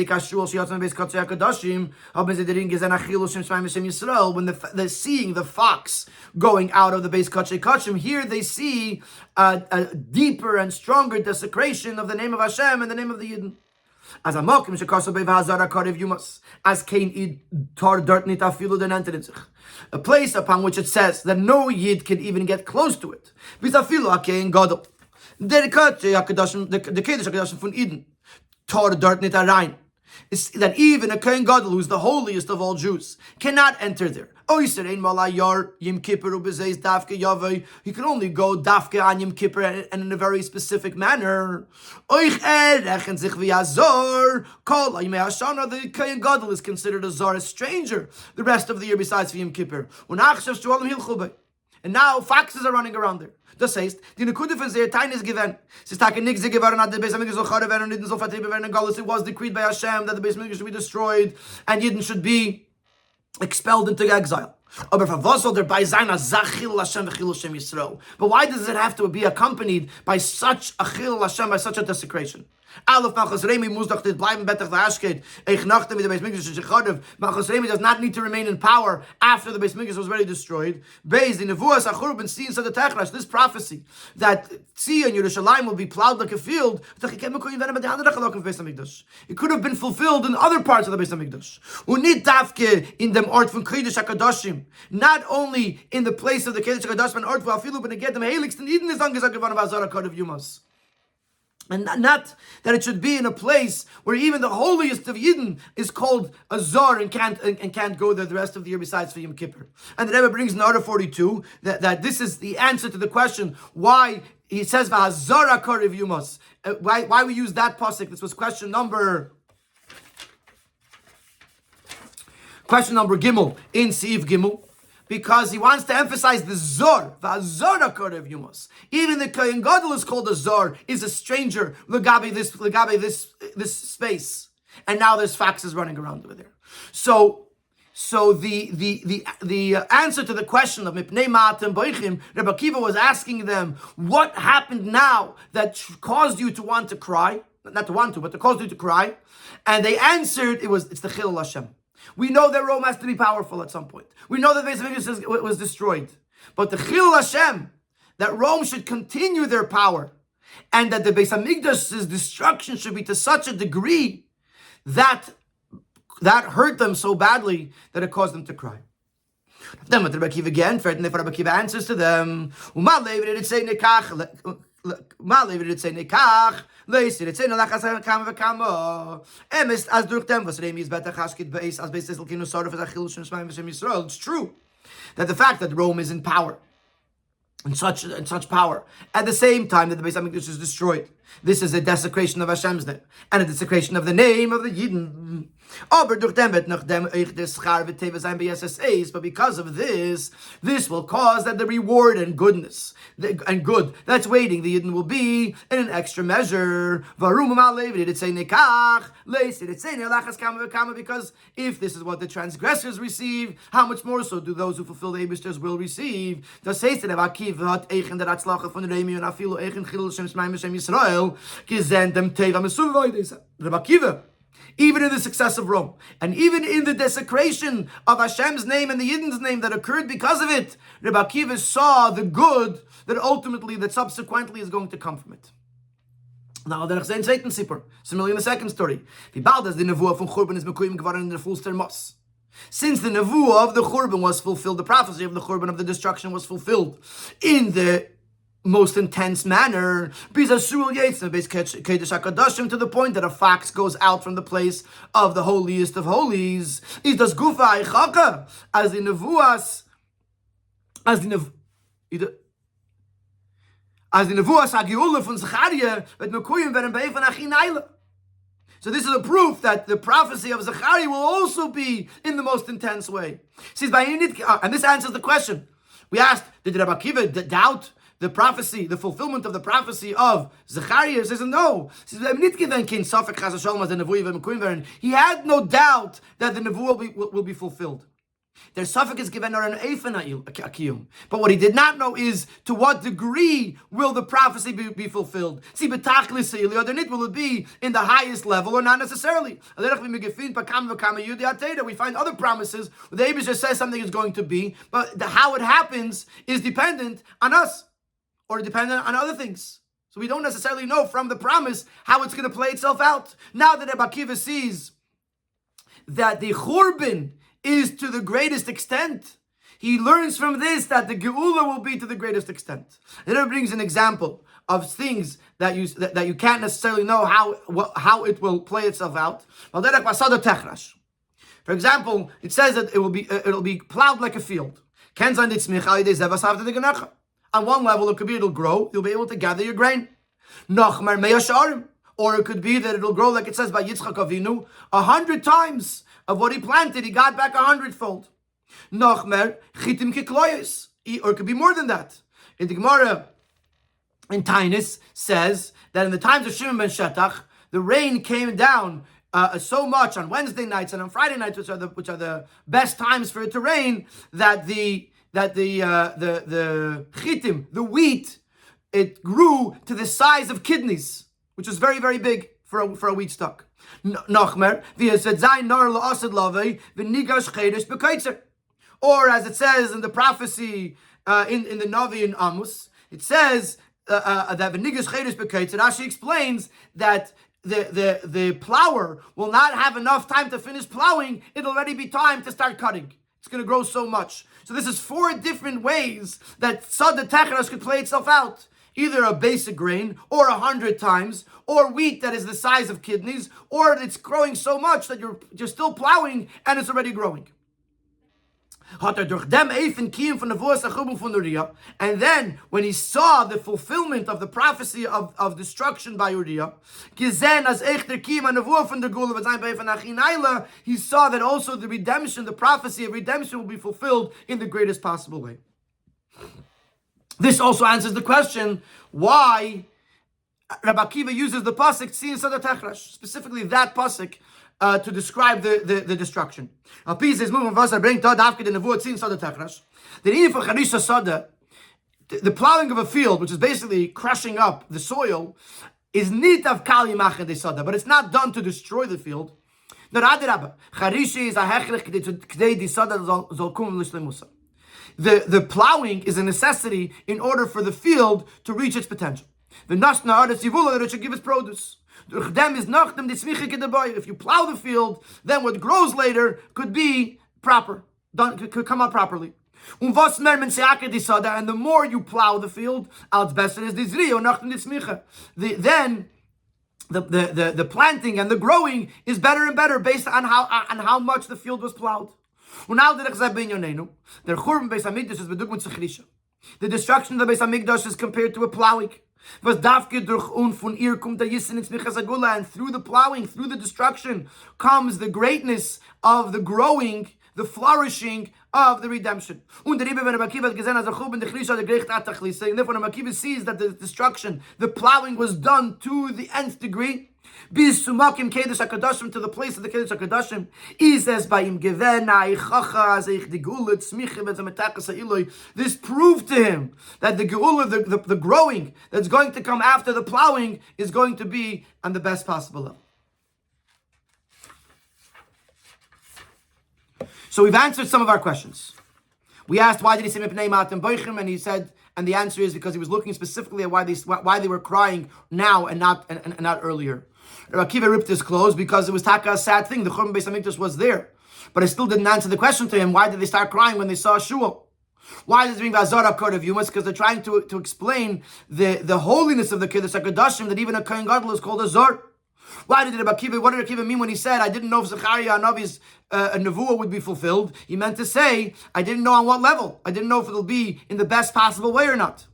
seeing the fox going out of the Beis Kachei Kachim, here they see a deeper and stronger desecration of the name of Hashem and the name of the Yidden. As a mokim shekasel bevazara karev yumas, as kein id tar dart nit afilu den enterin, a place upon which it says that no Yid can even get close to it. Bizafilu akein gadol. The Kachei HaKadoshim von Eden. Tor dart nit arayin, is that even a Kohen Gadol, who is the holiest of all Jews, cannot enter there. He can only go dafke on Yom Kippur and in a very specific manner. The Kohen Gadol is considered a zar, a stranger, the rest of the year besides for Yom Kippur. And now foxes are running around there. Das heißt, die Nekude von Zeirtain ist given. Es ist Tage nichts geworden, hat der Beis Hamikdash so chare werden und Yidden so vertrieben werden in Galus. It was decreed by Hashem that the Beis Hamikdash should be destroyed and Yidden should be expelled into exile. Aber was soll dabei sein als Chilul Hashem v'Chilul Hashem Yisrael? But why does it have to be accompanied by such a Chilul Hashem, by such a desecration? Malchus Remi muss doch bleiben betach v'ashket. Eich nachdem mit der Beis Hamikdash shecharev. Malchus Remi does not need to remain in power after the Beis Hamikdash was already destroyed. Based in Nevuas Achurban Tzin Sada Techrash, this prophecy that Tzin and Yerushalayim will be plowed like a field. It could have been fulfilled in other parts of the Beis Hamikdash. Unit dafke in dem Ort von Kodesh HaKadoshim. Not only in the place of the Kodesh HaKadoshim and Ort v'afilu b'neged dem heiligsten Eden is angesagt geworden v'azara kodev yumas. And not that it should be in a place where even the holiest of Yidden is called a zar and can't go there the rest of the year besides for Yom Kippur. And the Rebbe brings in order 42 that this is the answer to the question why he says v'hazara karev yumas. Why we use that pasuk. This was question number Gimel in Seif Gimel. Because he wants to emphasize the zor, v'azora korev yumos. Even the Kohen Gadol is called a zor, is a stranger. Legabe this space, and now there's foxes running around over there. So the answer to the question of mipnei ma'atem boichim, Rabbi Akiva was asking them, what happened now that caused you to want to cry? Not to want to, but to cause you to cry. And they answered, it's the Chilul Hashem. We know that Rome has to be powerful at some point. We know that the Beis Hamikdash was destroyed. But the Chilul Hashem, that Rome should continue their power, and that the Beis Hamikdash's destruction should be to such a degree that hurt them so badly that it caused them to cry. Then what Rabbi Akiva again, Rabbi Akiva answers to them, did it say nekach? Did it say nekach? It's true that the fact that Rome is in power, in such power, at the same time that the Beis Hamikdash is destroyed, this is a desecration of Hashem's name and a desecration of the name of the Yidden. But because of this will cause that the reward and goodness and good that's waiting the Yidden will be in an extra measure. Because if this is what the transgressors receive, how much more so do those who fulfill the Eibishter's will receive? Israel, Rabbi Akiva, even in the success of Rome, and even in the desecration of Hashem's name and the Yidden's name that occurred because of it, Rabbi Akiva saw the good that subsequently is going to come from it. Now, der sehen zweiten Sipper, similarly in the second story. Wie bald as the Nevuah von Churban is mekuyim geworden in der Fulster Mos. Since the Nevuah of the Churban was fulfilled, the prophecy of the Churban of the destruction was fulfilled in the most intense manner, to the point that a fox goes out from the place of the holiest of holies. Is das Gufa Eichaka as the Nevuas Hagiula von Zechariah mit Mekuyim werden bei von Achinaila. So this is a proof that the prophecy of Zechariah will also be in the most intense way. And this answers the question. We asked, did Rabbi Akiva doubt the prophecy, the fulfillment of the prophecy of Zechariah? He says no. He had no doubt that the Nevuah will be fulfilled. Their suffix is given an akiyum. But what he did not know is to what degree will the prophecy be fulfilled. See, will it be in the highest level or not necessarily? We find other promises where the Abishah says something is going to be, but how it happens is dependent on us or dependent on other things. So we don't necessarily know from the promise how it's going to play itself out. Now that Rabbi Akiva sees that the Churban is to the greatest extent, he learns from this that the Geula will be to the greatest extent. Then it brings an example of things that you can't necessarily know how it will play itself out. For example, it says that it'll be plowed like a field. On one level, it could be it'll grow. You'll be able to gather your grain. Or it could be that it'll grow like it says by Yitzchak Avinu, 100 times of what he planted, he got back 100-fold. Or it could be more than that. In the Gemara in Tainus says that in the times of Shimon ben Shetach, the rain came down so much on Wednesday nights and on Friday nights, which are the best times for it to rain, that the chitim, the wheat, it grew to the size of kidneys, which is very, very big for a wheat stalk. Or as it says in the prophecy in the Navi in Amos, it says that v'nigash chedesh b'kaitzer. Rashi explains that the plower will not have enough time to finish plowing. It'll already be time to start cutting. It's going to grow so much. So this is 4 different ways that Sada Techerash could play itself out. Either a basic grain, or 100 times, or wheat that is the size of kidneys, or it's growing so much that you're still plowing and it's already growing. And then, when he saw the fulfillment of the prophecy of destruction by Uriah, he saw that also the redemption, the prophecy of redemption will be fulfilled in the greatest possible way. This also answers the question why Rabbi Akiva uses the pasuk Tzin Sada Techrash, specifically that pasuk, to describe the destruction. The plowing of a field, which is basically crushing up the soil, is nit of kali machad sada, but it's not done to destroy the field. The plowing is a necessity in order for the field to reach its potential. The nashna that it should give its produce. If you plow the field, then what grows later could be proper, could come out properly. And the more you plow the field, then the planting and the growing is better and better based on how much the field was plowed. The destruction of the Beis Hamikdash is compared to a plowing. And through the plowing, through the destruction, comes the greatness of the growing, the flourishing of the redemption. And therefore, when Rabbi Akiva sees that the destruction, the plowing was done to the nth degree, to the place of the Kedesh HaKadoshim, he says, this proved to him that the Geula, the growing that's going to come after the plowing is going to be on the best possible level. So we've answered some of our questions. We asked, why did he say Mipnei Matem Boichim? And he said, and the answer is because he was looking specifically at why they were crying now and not earlier. Rabbi Akiva ripped his clothes because it was taka a sad thing. The Churban Beis Hamikdash was there, but I still didn't answer the question to him. Why did they start crying when they saw Shul? Why does it mean Vazara Kod of Yumas? Because they're trying to explain the holiness of the Kedesh HaKadoshim, that even a Kohen Gadol is called a Zor. What did Rabbi Akiva mean when he said, I didn't know if Zechariah Hanavi's nevuah would be fulfilled? He meant to say, I didn't know on what level. I didn't know if it'll be in the best possible way or not.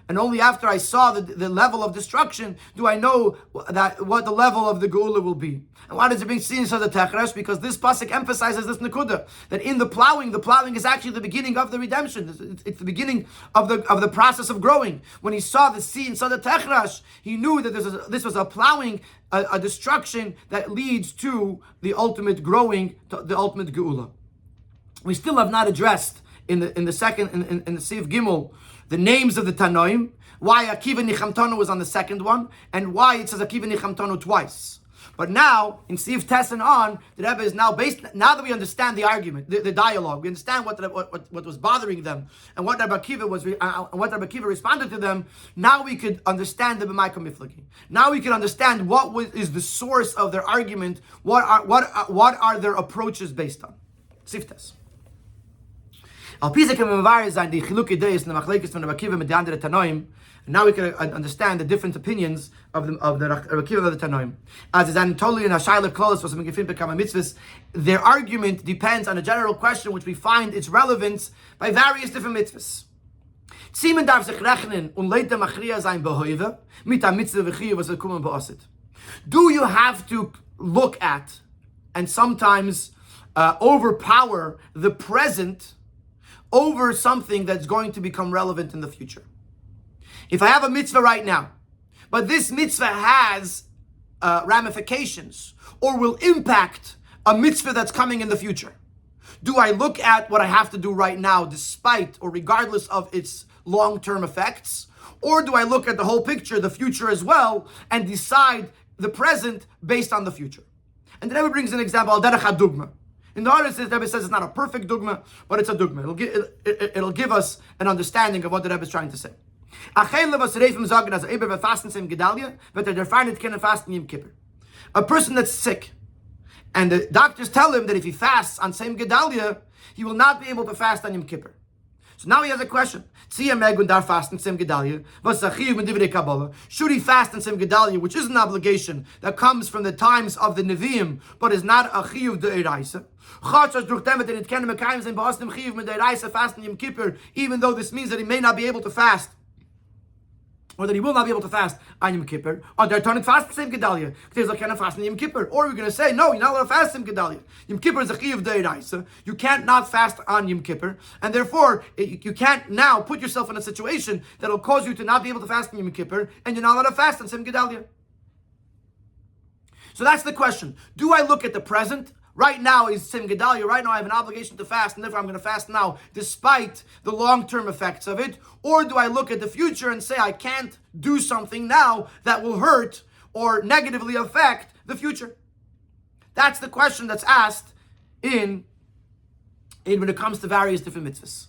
And only after I saw the level of destruction do I know what the level of the Geula will be. And why does it bring seen as the Techresh? Because this pasuk emphasizes this Nekuda, that in the plowing is actually the beginning of the redemption. It's the beginning of the process of growing. When he saw the seed and saw the Techresh, he knew that this was a plowing, a destruction that leads to the ultimate growing, to the ultimate Geula. We still have not addressed in the second in the Sif Gimel the names of the Tanoim, why Akiva Nichamtonu was on the second one, and why it says Akiva Nichamtonu twice. But now, in Sif Tes and on, the Rebbe is now now that we understand the argument, the dialogue, we understand what was bothering them, and what Rabbi Akiva responded to them, now we could understand the B'maika Miflagi. Now we can understand is the source of their argument, what are their approaches based on. Sif Tes. Now we can understand the different opinions of the Rabbi Akiva of the Tanoim. As is Anatolian and Shaila Klolos was mitzvahs. Their argument depends on a general question which we find its relevance by various different mitzvahs. Do you have to look at and sometimes overpower the present over something that's going to become relevant in the future? If I have a mitzvah right now, but this mitzvah has ramifications or will impact a mitzvah that's coming in the future, do I look at what I have to do right now despite or regardless of its long-term effects? Or do I look at the whole picture, the future as well, and decide the present based on the future? And the Rebbe brings an example, al derech hadugma. In the Oris, the Rebbe says it's not a perfect dugma, but it's a dugma. It'll give us an understanding of what the Rebbe is trying to say. A person that's sick, and the doctors tell him that if he fasts on Seim Gedalia, he will not be able to fast on Yom Kippur. So now he has a question. Should he fast on Seim Gedalia, which is an obligation that comes from the times of the Nevi'im, but is not a chiyuv de'iraisa? Even though this means that he may not be able to fast, or that he will not be able to fast on Yom Kippur, or they're turning fast Seim Gedalia, because they can't fast on Yom Kippur. Or we're going to say, no, you're not allowed to fast Seim Gedalia. Yom Kippur is a chiyuv de'iraisa. You can't not fast on Yom Kippur, and therefore you can't now put yourself in a situation that will cause you to not be able to fast on Yom Kippur, and you're not allowed to fast on Seim Gedalia. So that's the question. Do I look at the present? Right now is Seim Gedalia. Right now I have an obligation to fast, and therefore I'm going to fast now, despite the long-term effects of it. Or do I look at the future and say I can't do something now that will hurt or negatively affect the future? That's the question that's asked in when it comes to various different mitzvahs.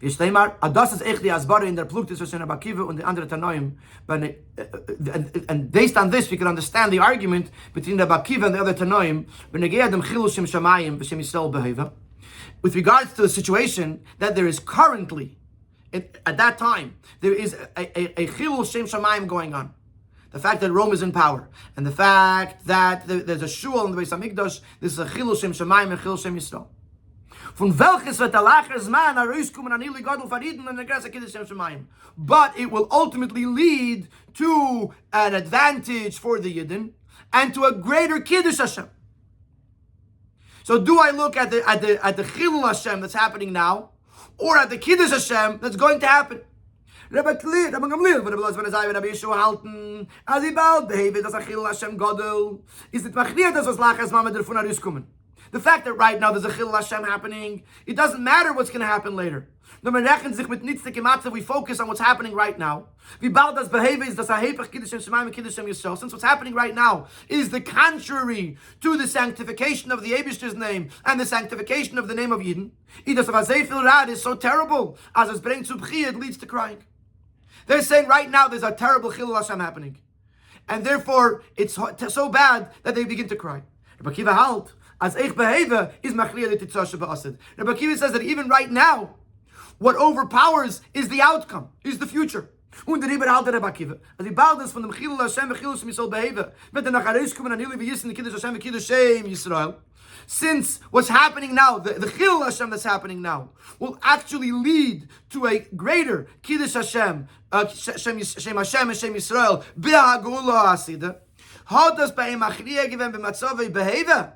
In der Pluktis zwischen Rabbi Akiva und the andere Tanoim, and based on this we can understand the argument between Rabbi Akiva and the other Tanoim with regards to the situation that there is currently at that time. There is a chilul shem shamayim going on. The fact that Rome is in power, and the fact that there's a shul in the Beis Hamikdash. This is a chilul shem shamayim and chilul shem Yisrael. But it will ultimately lead to an advantage for the Yidden and to a greater Kiddush Hashem. So do I look at the Chilul Hashem that's happening now, or at the Kiddush Hashem that's going to happen? Rabbi Gamliel, when Rabbi Yeshua halten, as he bald behavior, das a Chilul Hashem Godel, is it machniya das was lachas mama der von Arus kommen. The fact that right now there's a Chilul Hashem happening, it doesn't matter what's going to happen later. We focus on what's happening right now. Since what's happening right now is the contrary to the sanctification of the Eibishter's name and the sanctification of the name of Yidden, is so terrible as it leads to crying. They're saying right now there's a terrible Chilul Hashem happening, and therefore it's so bad that they begin to cry. Rabbi Akiva halt as eich behave is machliya the titzah ba'asad. Rabbi Akiva says that even right now, what overpowers is the outcome, is the future. Und der Rebbe halt der Rabbi Akiva. As he bald us from the Chilul Hashem Chilul Shmisol behave, mit der Nachareis kommen an Hili v'Yisn the Kiddush Hashem Kiddush Shem Yisrael. Since what's happening now, the Chilul Hashem that's happening now, will actually lead to a greater Kiddush Hashem, Shem Hashem and Shem Yisrael, B'Hagula Asida. How does Ba'im Achriya given b'matzavei behave?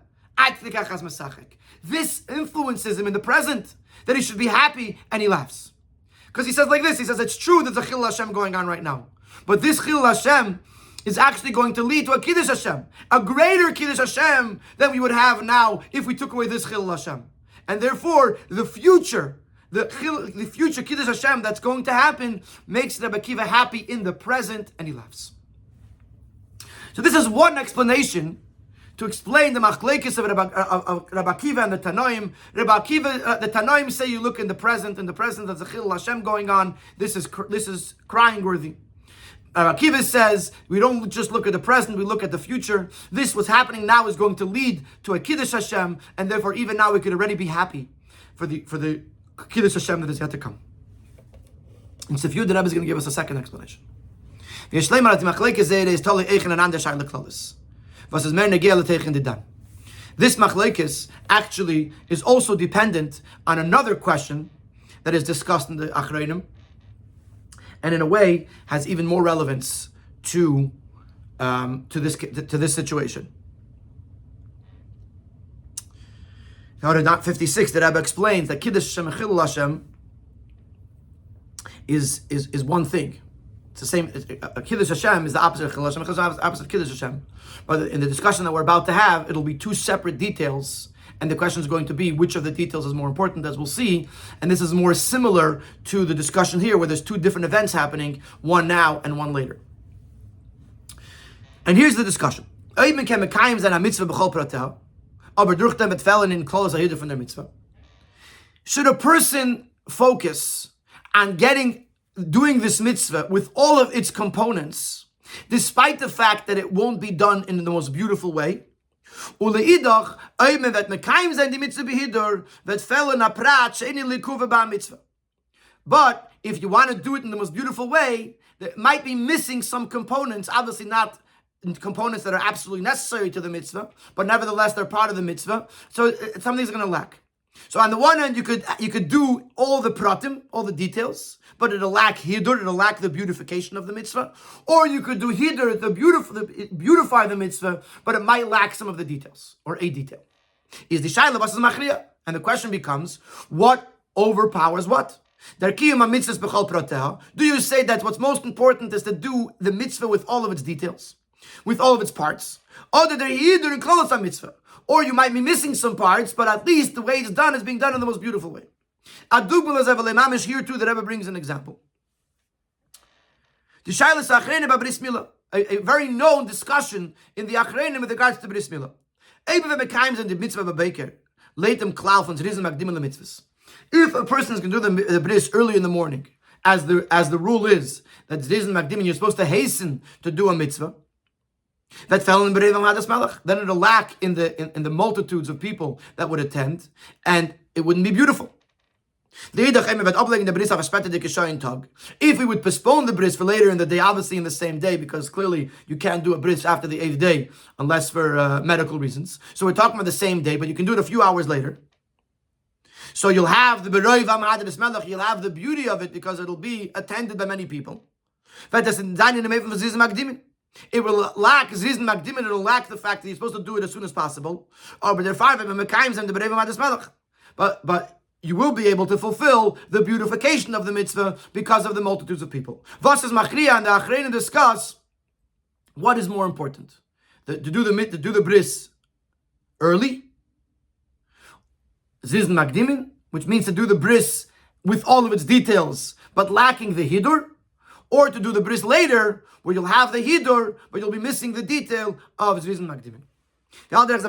This influences him in the present, that he should be happy, and he laughs. Because he says like this, he says, it's true that there's a Chilul Hashem going on right now. But this Chilul Hashem is actually going to lead to a Kiddush Hashem, a greater Kiddush Hashem than we would have now if we took away this Chilul Hashem. And therefore, the future Kiddush Hashem that's going to happen makes Rabbi Akiva happy in the present, and he laughs. So this is one explanation to explain the machlekes of Rabbi Akiva and the Tanoim. Rabbi Akiva, the Tanoim say you look in the present there's a Chilul Hashem going on. This is crying worthy. Rabbi Akiva says we don't just look at the present, we look at the future. This what's happening now is going to lead to a Kiddush Hashem, and therefore even now we could already be happy for the Kiddush Hashem that is yet to come. In Sefiyud, the Rebbe is going to give us a second explanation. This machlekes actually is also dependent on another question that is discussed in the Achreinim, and in a way has even more relevance to this situation. Now, in 56, the Rebbe explains that Kiddush Hashem and Chilul Hashem is one thing. It's the same. Kiddush Hashem is the opposite of Chilul Hashem. Chilul Hashem is the opposite of Kiddush Hashem. But in the discussion that we're about to have, it'll be two separate details, and the question is going to be which of the details is more important, as we'll see. And this is more similar to the discussion here, where there's two different events happening, one now and one later. And here's the discussion: should a person focus on doing this mitzvah with all of its components, despite the fact that it won't be done in the most beautiful way? But if you want to do it in the most beautiful way, there might be missing some components, obviously not components that are absolutely necessary to the mitzvah, but nevertheless they're part of the mitzvah. So something's going to lack. So on the one hand, you could do all the pratim, all the details, but it'll lack hidur, it'll lack the beautification of the mitzvah. Or you could do hidur, beautify the mitzvah, but it might lack some of the details, or a detail. Is the shayla basas machriya? And the question becomes, what overpowers what? Do you say that what's most important is to do the mitzvah with all of its details, with all of its parts? Or you might be missing some parts, but at least the way it's done is being done in the most beautiful way. Here too, the Rebbe brings an example. A very known discussion in the Achreinim with regards to Bris Milah. If a person is going to do the bris early in the morning, as the rule is that you're supposed to hasten to do a mitzvah, that fell in Berev Hadas Melech, then it'll lack in the multitudes of people that would attend, and it wouldn't be beautiful. If we would postpone the bris for later in the day, obviously in the same day, because clearly you can't do a bris after the 8th day unless for medical reasons. So we're talking about the same day, but you can do it a few hours later. So you'll have the Berev Hadas Melech, you'll have the beauty of it because it'll be attended by many people. It will lack Zizn Magdimin, it will lack the fact that you're supposed to do it as soon as possible. But you will be able to fulfill the beautification of the mitzvah because of the multitudes of people. Vasas Machriya and the Achrein discuss what is more important. To do the bris early, Zizn Magdimin, which means to do the bris with all of its details, but lacking the hidur, or to do the bris later, where you'll have the hidur, but you'll be missing the detail of Zizn Magdimin. And there's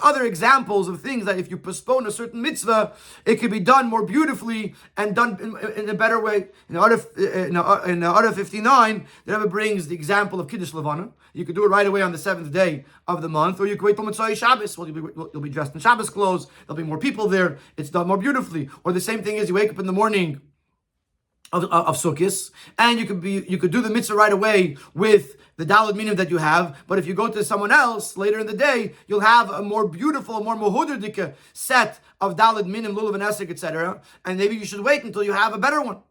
other examples of things that if you postpone a certain mitzvah, it can be done more beautifully and done in a better way. In Order 59, the Rebbe brings the example of Kiddush Levana. You could do it right away on the 7th day of the month, or you could wait till Motzei Shabbos. Well, you'll be dressed in Shabbos clothes. There'll be more people there. It's done more beautifully. Or the same thing is you wake up in the morning of Sukkot, and you could do the mitzvah right away with the daled minim that you have. But if you go to someone else later in the day, you'll have a more beautiful, more mohuderdike set of daled minim, lulav and esek, etc. And maybe you should wait until you have a better one.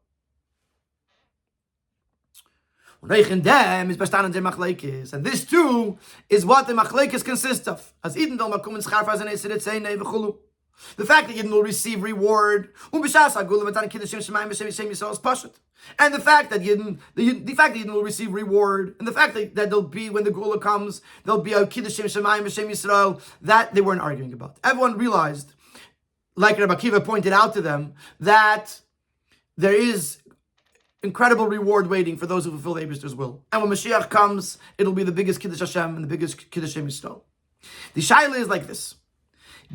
And this too is what the machlekes consists of. As Eden dal makum and scharf as an eser etzei nevechulu. The fact that Yidden will receive reward, and the fact that Yidden will receive reward, and the fact that there'll be, when the Gula comes, there'll be a Kiddush Shem Shemayim B'Shem Yisrael, that they weren't arguing about. Everyone realized, like Rabbi Akiva pointed out to them, that there is incredible reward waiting for those who fulfill the Eibishter's will. And when Mashiach comes, it'll be the biggest Kiddush Hashem and the biggest Kiddush Shem Yisrael. The Shaila is like this.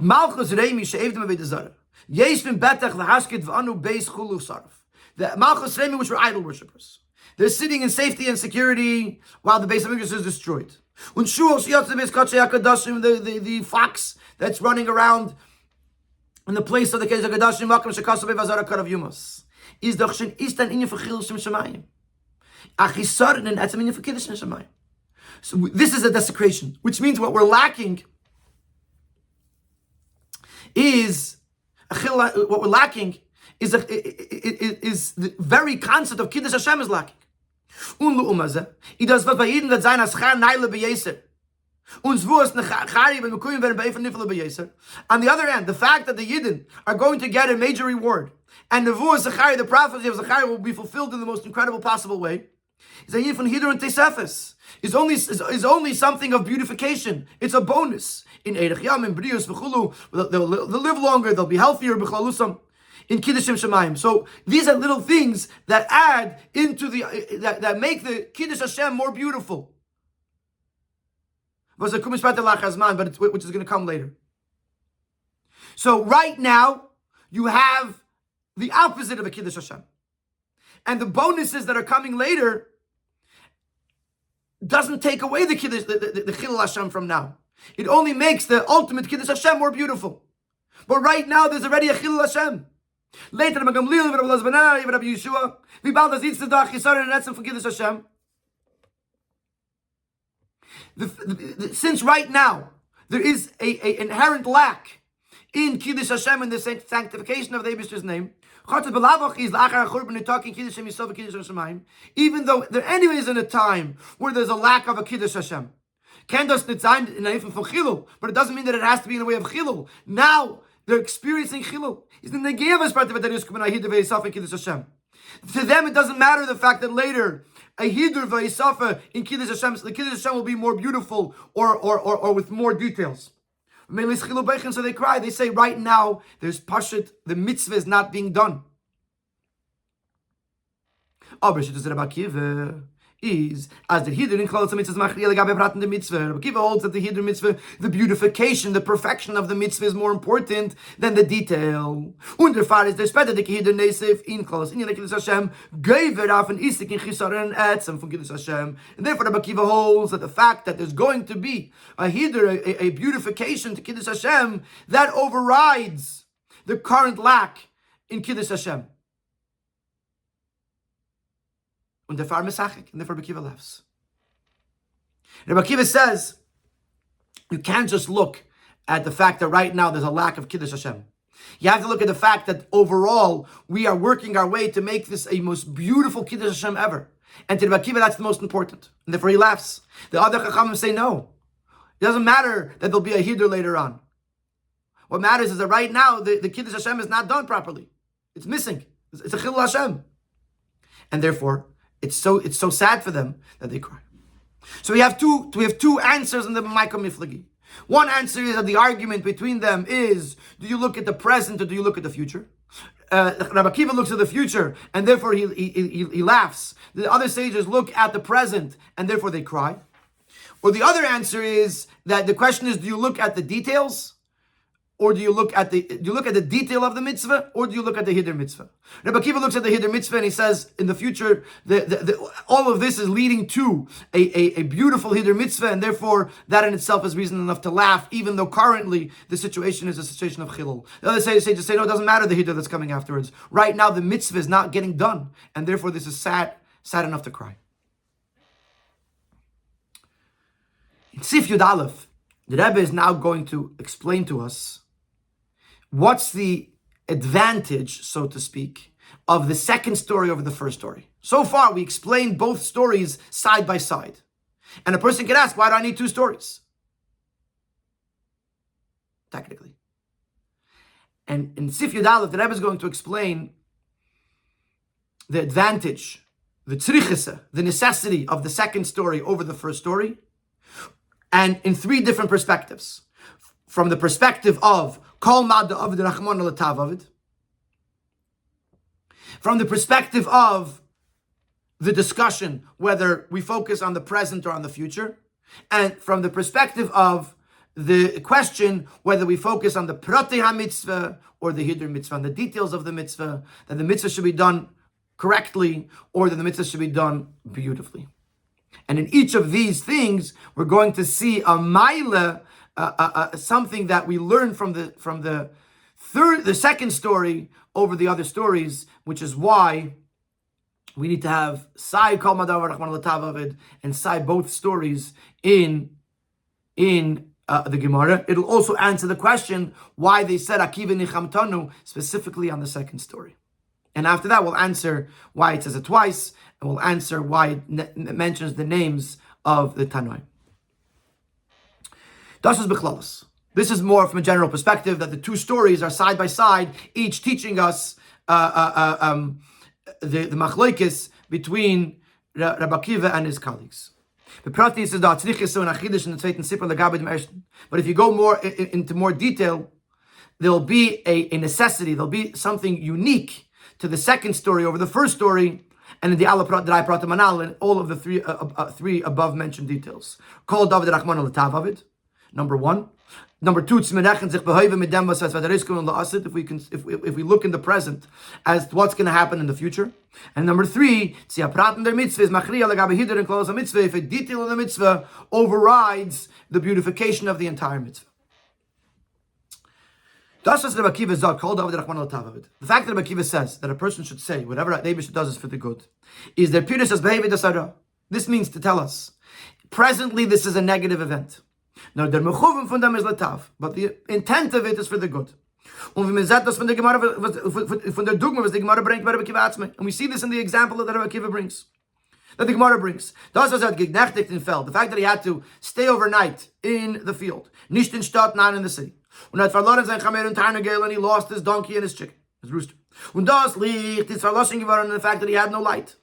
Malchus Reimi she'evdim avedazara. Yeshvim betach lahashkit v'anu beis chulu sarf. The Malchus Reimi, which were idol worshippers, they're sitting in safety and security while the base of Mikdash is destroyed. When Shul shiyatz beis kachei hakadashim, the fox that's running around in the place of the Kedesh Hakadashim, makom shekasav bevazara karav yumas, is doch shen istan inyan fechil shem shemayim. Achisar and etzem inyan fechil shem shemayim. So this is a desecration, which means what we're lacking is the very concept of Kiddush Hashem is lacking. And the other hand, the fact that the Yidden are going to get a major reward, and the prophecy of Zechariah will be fulfilled in the most incredible possible way, is only something of beautification. It's a bonus. In Eirech Yam, in Brius, V'chulu, they'll live longer, they'll be healthier, B'chalusam, in Kiddushim Shemayim. So these are little things that add into that make the Kiddush Hashem more beautiful. But which is going to come later. So right now, you have the opposite of a Kiddush Hashem. And the bonuses that are coming later doesn't take away the Kiddush, the Chilul Hashem from now. It only makes the ultimate Kiddush Hashem more beautiful. But right now, there's already a Chilul Hashem. Later, Rabbi Yeshua, since right now there is a inherent lack in Kiddush Hashem and the sanctification of the Eibishter's name, even though there anyways in a time where there's a lack of a Kiddush Hashem. But it doesn't mean that it has to be in the way of Chilul. Now they're experiencing Chilul. To them, it doesn't matter the fact that later a Hidur v'Yisafa in Kiddush Hashem, the Kiddush Hashem will be more beautiful or with more details. So they cry. They say, right now, there's Pashut, the mitzvah is not being done. Rabbi Akiva is as the Hidur in Klal Mitzvah Machriya legabe praten the mitzvah. Rabbi Akiva holds that the Hidur mitzvah, the beautification, the perfection of the mitzvah is more important than the detail. Und der Fall ist der später the Hidur Nesef in Klal in Kiddush Hashem gave auf an Isik in Chisaron Etzem from Kiddush Hashem. And therefore Rabbi Akiva holds that the fact that there's going to be a Hidur, a beautification to Kiddush Hashem, that overrides the current lack in Kiddush Hashem. And therefore Mesachik, and therefore Rabbi Akiva laughs. Rabbi Akiva says, you can't just look at the fact that right now there's a lack of Kiddush Hashem. You have to look at the fact that overall, we are working our way to make this a most beautiful Kiddush Hashem ever. And to Rabbi Akiva, that's the most important. And therefore he laughs. The other Chachamim say no. It doesn't matter that there'll be a Hidur later on. What matters is that right now, the Kiddush Hashem is not done properly. It's missing. It's a Chilul Hashem. And therefore, it's so sad for them that they cry. So we have two answers in the Makom Miflagi. One answer is that the argument between them is, do you look at the present or do you look at the future? Rabbi Akiva looks at the future and therefore he laughs. The other sages look at the present and therefore they cry. Or the other answer is that the question is, do you look at the details? Or do you look at the detail of the mitzvah, or do you look at the Hidur mitzvah? Rabbi Akiva looks at the Hidur mitzvah and he says, in the future, all of this is leading to a beautiful Hidur mitzvah, and therefore that in itself is reason enough to laugh, even though currently the situation is a situation of chilul. The other sages say, no, it doesn't matter the Hidur that's coming afterwards. Right now, the mitzvah is not getting done, and therefore this is sad enough to cry. In Sif Yud Aleph, the Rebbe is now going to explain to us what's the advantage, so to speak, of the second story over the first story. So far, we explained both stories side by side. And a person can ask, why do I need two stories? Technically. And in Sif Yud Aleph, the Rebbe is going to explain the advantage, the tzrichese, the necessity of the second story over the first story, and in three different perspectives. From the perspective of Kol Mad Avid Rachman Latav Avid, from the perspective of the discussion whether we focus on the present or on the future, and from the perspective of the question whether we focus on the Protei HaMitzvah or the Hidur Mitzvah, on the details of the mitzvah, that the mitzvah should be done correctly or that the mitzvah should be done beautifully. And in each of these things, we're going to see a maila, something that we learn from the second story over the other stories, which is why we need to have Sai Kol Madav Rachman Latav and Sai both stories in the Gemara. It'll also answer the question why they said Akiva Nichamtanu specifically on the second story. And after that, we'll answer why it says it twice, and we'll answer why it mentions the names of the Tanoi. Das is Bechlalas. This is more from a general perspective that the two stories are side by side, each teaching us the machlokes between Rabbi Akiva and his colleagues. But if you go more into more detail, there'll be a necessity, there'll be something unique to the second story over the first story, and in the Alaprat Manal, and all of the three above mentioned details. Called David Rachman al-Tavavid, number one. Number two, if we look in the present as to what's going to happen in the future. And number three, if a detail of the mitzvah overrides the beautification of the entire mitzvah. The fact that Rabbi Akiva says that a person should say whatever Eibush does is for the good, is that Pirush as behavior dasara. This means to tell us, presently this is a negative event. Now der Mechuvim von dem is latav, but the intent of it is for the good. And we see this in the example that Rabbi Akiva brings, that the Gemara brings. The fact that he had to stay overnight in the field, nicht in Stadt, not in the city. And he lost his donkey and his chicken, his rooster. And the fact that he had no light.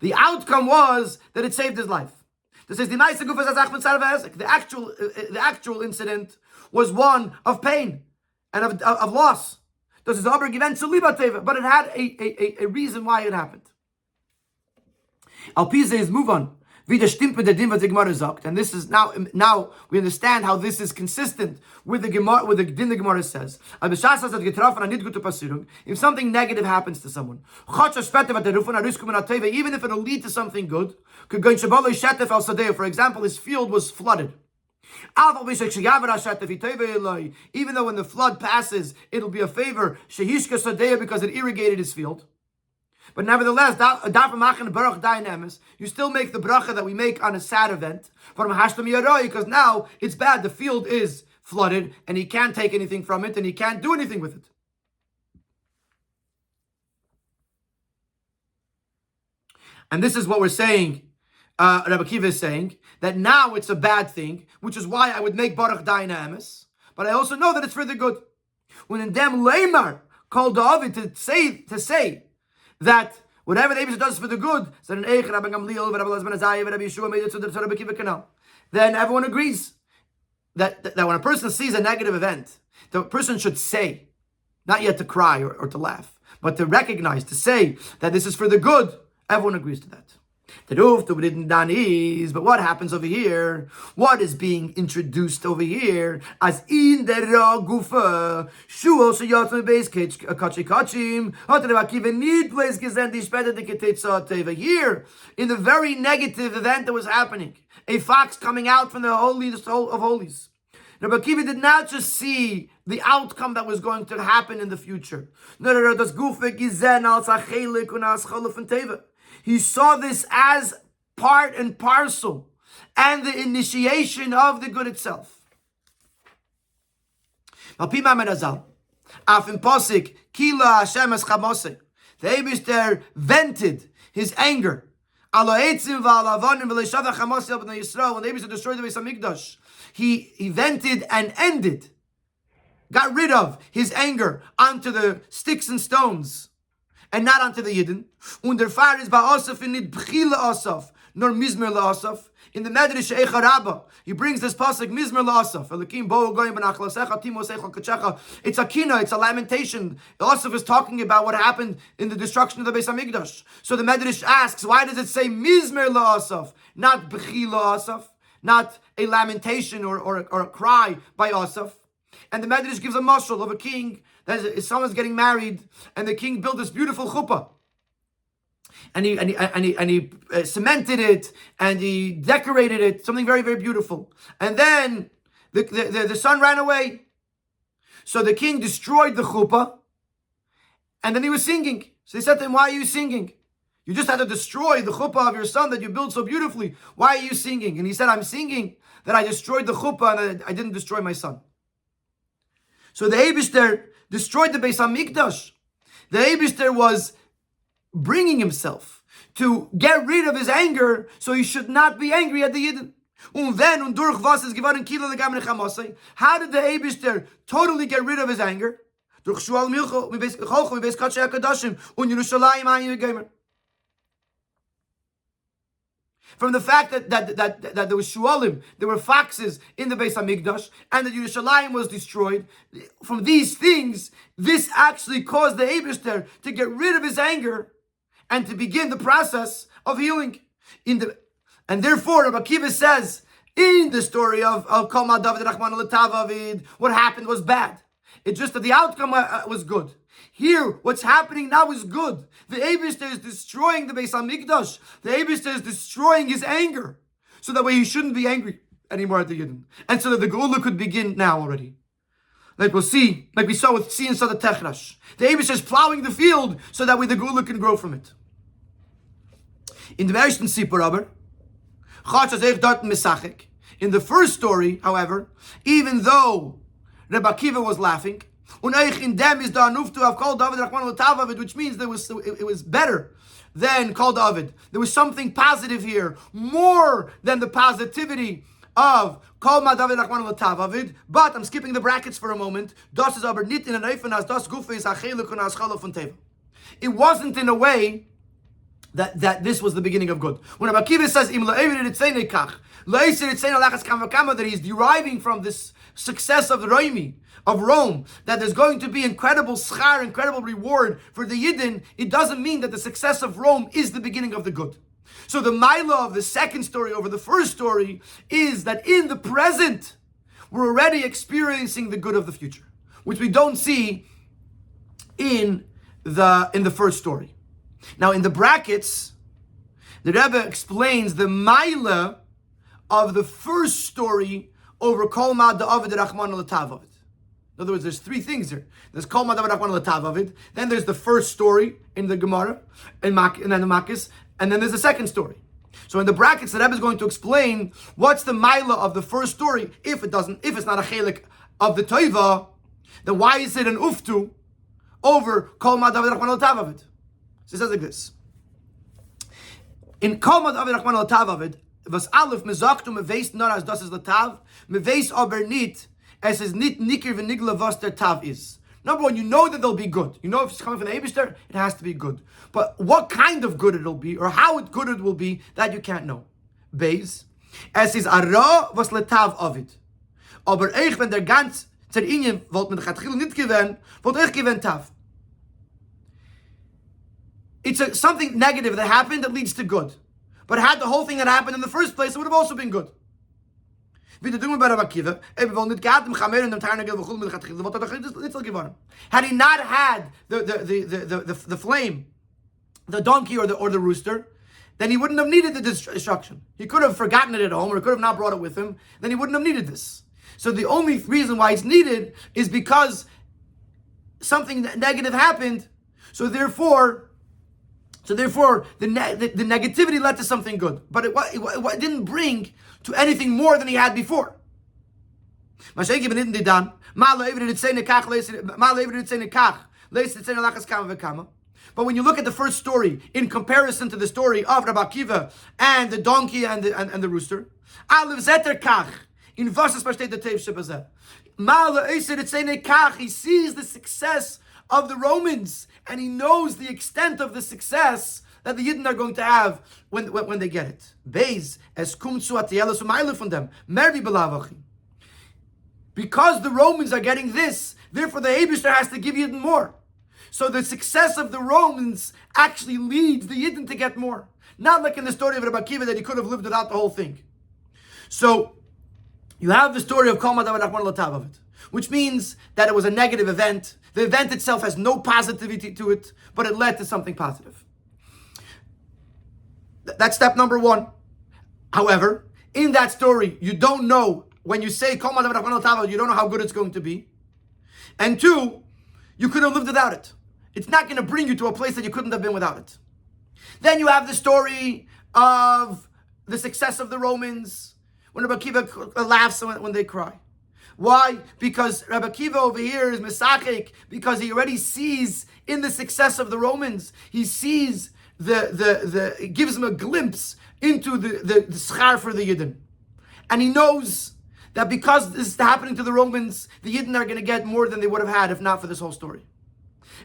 The outcome was that it saved his life. The actual incident was one of pain and of loss. But it had a reason why it happened. Alpize is move on. And this is now we understand how this is consistent with the Gemara, with the din the Gemara says. If something negative happens to someone, even if it'll lead to something good, for example, his field was flooded. Even though when the flood passes, it'll be a favor because it irrigated his field. But nevertheless, you still make the bracha that we make on a sad event, because now it's bad. The field is flooded, and he can't take anything from it, and he can't do anything with it. And this is what we're saying, Rabbi Akiva is saying, that now it's a bad thing, which is why I would make Baruch Daina Emes, but I also know that it's for the good. When in them Leimar called David to say that whatever the Eibusher does is for the good, then everyone agrees that when a person sees a negative event, the person should say, not yet to cry or to laugh, but to recognize, to say that this is for the good. Everyone agrees to that. But what happens over here? What is being introduced over here? As in the Ragufa, Shuol Shayatme Base Kachi Kachim, Hatrabakiva need place gesehen die später die Ketetzat here in the very negative event that was happening. A fox coming out from the holiest of holies. Rabbi Akiva did not just see the outcome that was going to happen in the future. He saw this as part and parcel and the initiation of the good itself. The Eibusher vented his anger. When the Eibusher destroyed the Beis Hamikdash, he vented and ended, got rid of his anger onto the sticks and stones, and not onto the Yidden. Und der Fahr ist bei Asaf in nicht Bchila Asaf, nor Mizmer LaAsaf. In the Medrash Eicha Rabbah, he brings this pasuk Mizmer LaAsaf. Elikim bo goyim benachlasecha timo seichel kachecha. It's a kina, it's a lamentation. Asaf is talking about what happened in the destruction of the Beis Hamikdash. So the Medrash asks, why does it say Mizmer LaAsaf, not Bchila Asaf, not a lamentation or a cry by Asaf? And the Medrash gives a mashal of a king that someone's getting married, and the king built this beautiful chuppah, and he cemented it, and he decorated it, something very, very beautiful. And then the son ran away, so the king destroyed the chuppah, and then he was singing. So they said to him, "Why are you singing? You just had to destroy the chuppah of your son that you built so beautifully. Why are you singing?" And he said, "I'm singing that I destroyed the chuppah and I didn't destroy my son." So the Eibusher destroyed the Beis Hamikdash. The Eibusher was bringing himself to get rid of his anger, so he should not be angry at the Yidden. How did the Eibusher totally get rid of his anger? From the fact that there was shualim, there were foxes in the Beis Hamikdash, and that Yerushalayim was destroyed. From these things, this actually caused the Eibusher to get rid of his anger and to begin the process of healing. And therefore, Rabbi Akiva says in the story of Kol Ma David Rachman L'Tavavid, what happened was bad. It's just that the outcome was good. Here, what's happening now is good. The Eibusher is destroying the Beis Hamikdash. The Eibusher is destroying his anger, so that way he shouldn't be angry anymore at the Yidden, and so that the Geula could begin now already. Like we'll see, like we saw with Tzion Sada Techrash. The Eibusher is plowing the field so that way the Geula can grow from it. In the Ersten Sipur, in the first story, however, even though Rabbi Akiva was laughing, which means it was better than Kol David. There was something positive here, more than the positivity of Kol Ma David Rachman L'Tavavid. But I'm skipping the brackets for a moment. It wasn't in a way that this was the beginning of good. When Rabbi Akiva says that he's deriving from this success of Rome, that there's going to be incredible schar, incredible reward for the Yidden, it doesn't mean that the success of Rome is the beginning of the good. So the Maila of the second story over the first story is that in the present, we're already experiencing the good of the future, which we don't see in the first story. Now in the brackets, the Rebbe explains the Maila of the first story over Kol Ma David Rachman L'Tavavid. In other words, there's three things here. There's Kol Ma David Rachman L'Tavavid, then there's the first story in the Gemara, and then the Makis, and then there's the second story. So in the brackets, the Rebbe is going to explain what's the Maila of the first story, if it's not a Chelek of the toiva, then why is it an uftu over kol ma david rachman al-tavavid? So it says like this. In kol ma david rachman al-tavavid, was alef mezaktu meveis nor as das is latav, meveis aber nit, as is nit nikir v'nigla was der tav is. Number one, you know that they'll be good. You know if it's coming from the Eibishter, it has to be good. But what kind of good it'll be, or how good it will be, that you can't know. Beis, es is ara was letav avid. Aber ich, wenn der ganz zer inyen, wollt man chatchil nit gewen, wollt ich gewen tav. It's something negative that happened that leads to good. But had the whole thing that happened in the first place, it would have also been good. Wie doen we bij Rabbi Akiva? Had he not had the flame, the donkey or the rooster, then he wouldn't have needed the destruction. He could have forgotten it at home, or he could have not brought it with him. Then he wouldn't have needed this. So the only reason why it's needed is because something negative happened. So therefore, the negativity led to something good, but it didn't bring to anything more than he had before. But when you look at the first story in comparison to the story of Rabbi Akiva and the donkey and the rooster, he sees the success of the Romans, and he knows the extent of the success that the Yidden are going to have when they get it. Beis es kumtsu atielas u'maylu from them. Mervi belavachi. Because the Romans are getting this, therefore the Eibishter has to give Yidden more. So the success of the Romans actually leads the Yidden to get more. Not like in the story of Rabbi Akiva that he could have lived without the whole thing. So you have the story of Kol Madav Rachman Latav of it, which means that it was a negative event. The event itself has no positivity to it, but it led to something positive. That's step number one. However, in that story, you don't know, when you say Kol Madav Rachman Latav, you don't know how good it's going to be. And two, you could have lived without it. It's not going to bring you to a place that you couldn't have been without it. Then you have the story of the success of the Romans, when Rabbi Akiva laughs when they cry. Why? Because Rabbi Akiva over here is Mesachik, because he already sees in the success of the Romans, he sees it gives him a glimpse into the schar for the Yidden. And he knows that because this is happening to the Romans, the Yidden are going to get more than they would have had if not for this whole story.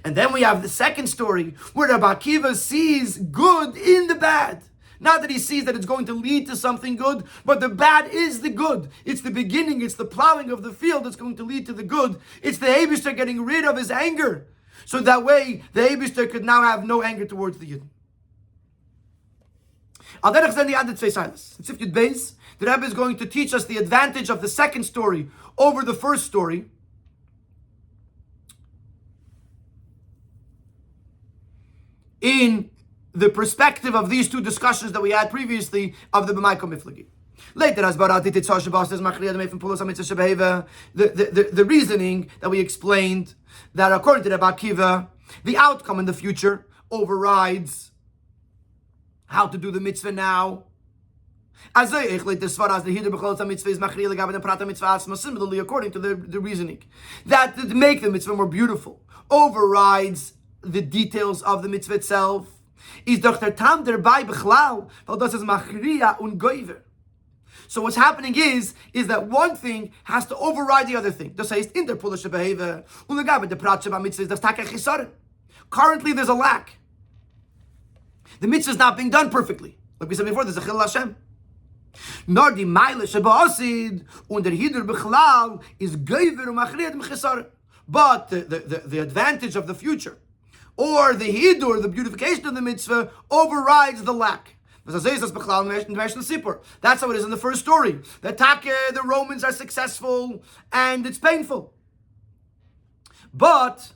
And then we have the second story, where Rabbi Akiva sees good in the bad. Not that he sees that it's going to lead to something good, but the bad is the good. It's the beginning, it's the plowing of the field that's going to lead to the good. It's the Eibishter getting rid of his anger. So that way, the Eibishter could now have no anger towards the Yidden. Al derech zeh the other two sides. In Sifyud Beis, the Rebbe is going to teach us the advantage of the second story over the first story. In the perspective of these two discussions that we had previously of the B'maiko Miflagi. Later, as the reasoning that we explained, that according to Rabbi Akiva, the outcome in the future overrides how to do the mitzvah now. Similarly, according to the reasoning, that to make the mitzvah more beautiful overrides the details of the mitzvah itself. Is doch der Tam dabei bechlau, weil das ist machria und goiver. So what's happening is that one thing has to override the other thing. Das heißt, in der polische behavior, und legabe der Pratche bei mitzvah, das Tag Chisaron. Currently there's a lack. The mitzvah is not being done perfectly. Like we said before, there's a chilul Hashem. Nor die Meile sheba'asid, und der Hidur bechlau, is goiver und machria dem Chisaron. But the advantage of the future, or the hidur, the beautification of the mitzvah, overrides the lack. That's how it is in the first story. The Romans are successful and it's painful. But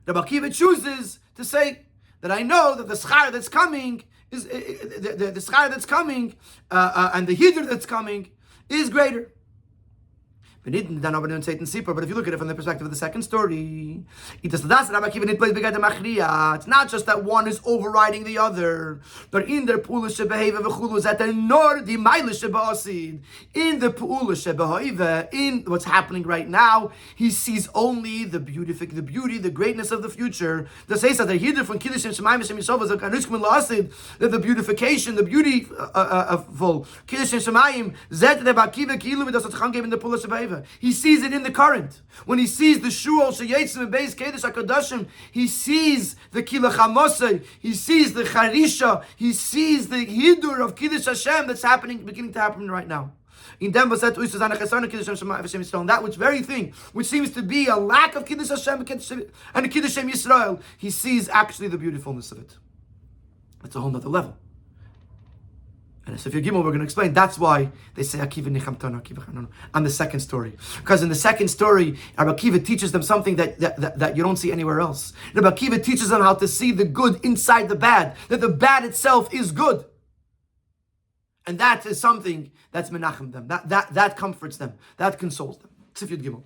Rabbi Akiva chooses to say that I know that the schar that's coming is the schar that's coming and the hidur that's coming is greater. But if you look at it from the perspective of the second story, it's not just that one is overriding the other, but in their pu'ula shebehaviva v'chulu is that they're nor the maila shebe'asid. In the pu'ula shebehaviva, in what's happening right now, he sees only the beauty, the greatness of the future. The says that they're here from Kiddush and Shemayim Hashem Yisrael that the beautification, the beautiful Kiddush and Shemayim zet Rabbi Akiva kilu v'dasat chan gave in the pu'ula shebehaviva. He sees it in the current. When he sees the Shuol Sheyetzim and Beis Kedesh HaKadoshim, he sees the Kilach HaMosei, he sees the Charisha, he sees the Hidur of Kiddush Hashem that's beginning to happen right now. In that which very thing, which seems to be a lack of Kiddush Hashem and Kiddush Hashem Yisrael, he sees actually the beautifulness of it. It's a whole nother level. And so if you're Gimel, we're going to explain. That's why they say Akiva Nichamtanu, Akiva Chananu on the second story. Because in the second story, Rabbi Akiva teaches them something that you don't see anywhere else. Rabbi Akiva teaches them how to see the good inside the bad, that the bad itself is good. And that is something that's menachem them, that comforts them, that consoles them. Sif Yud Gimel.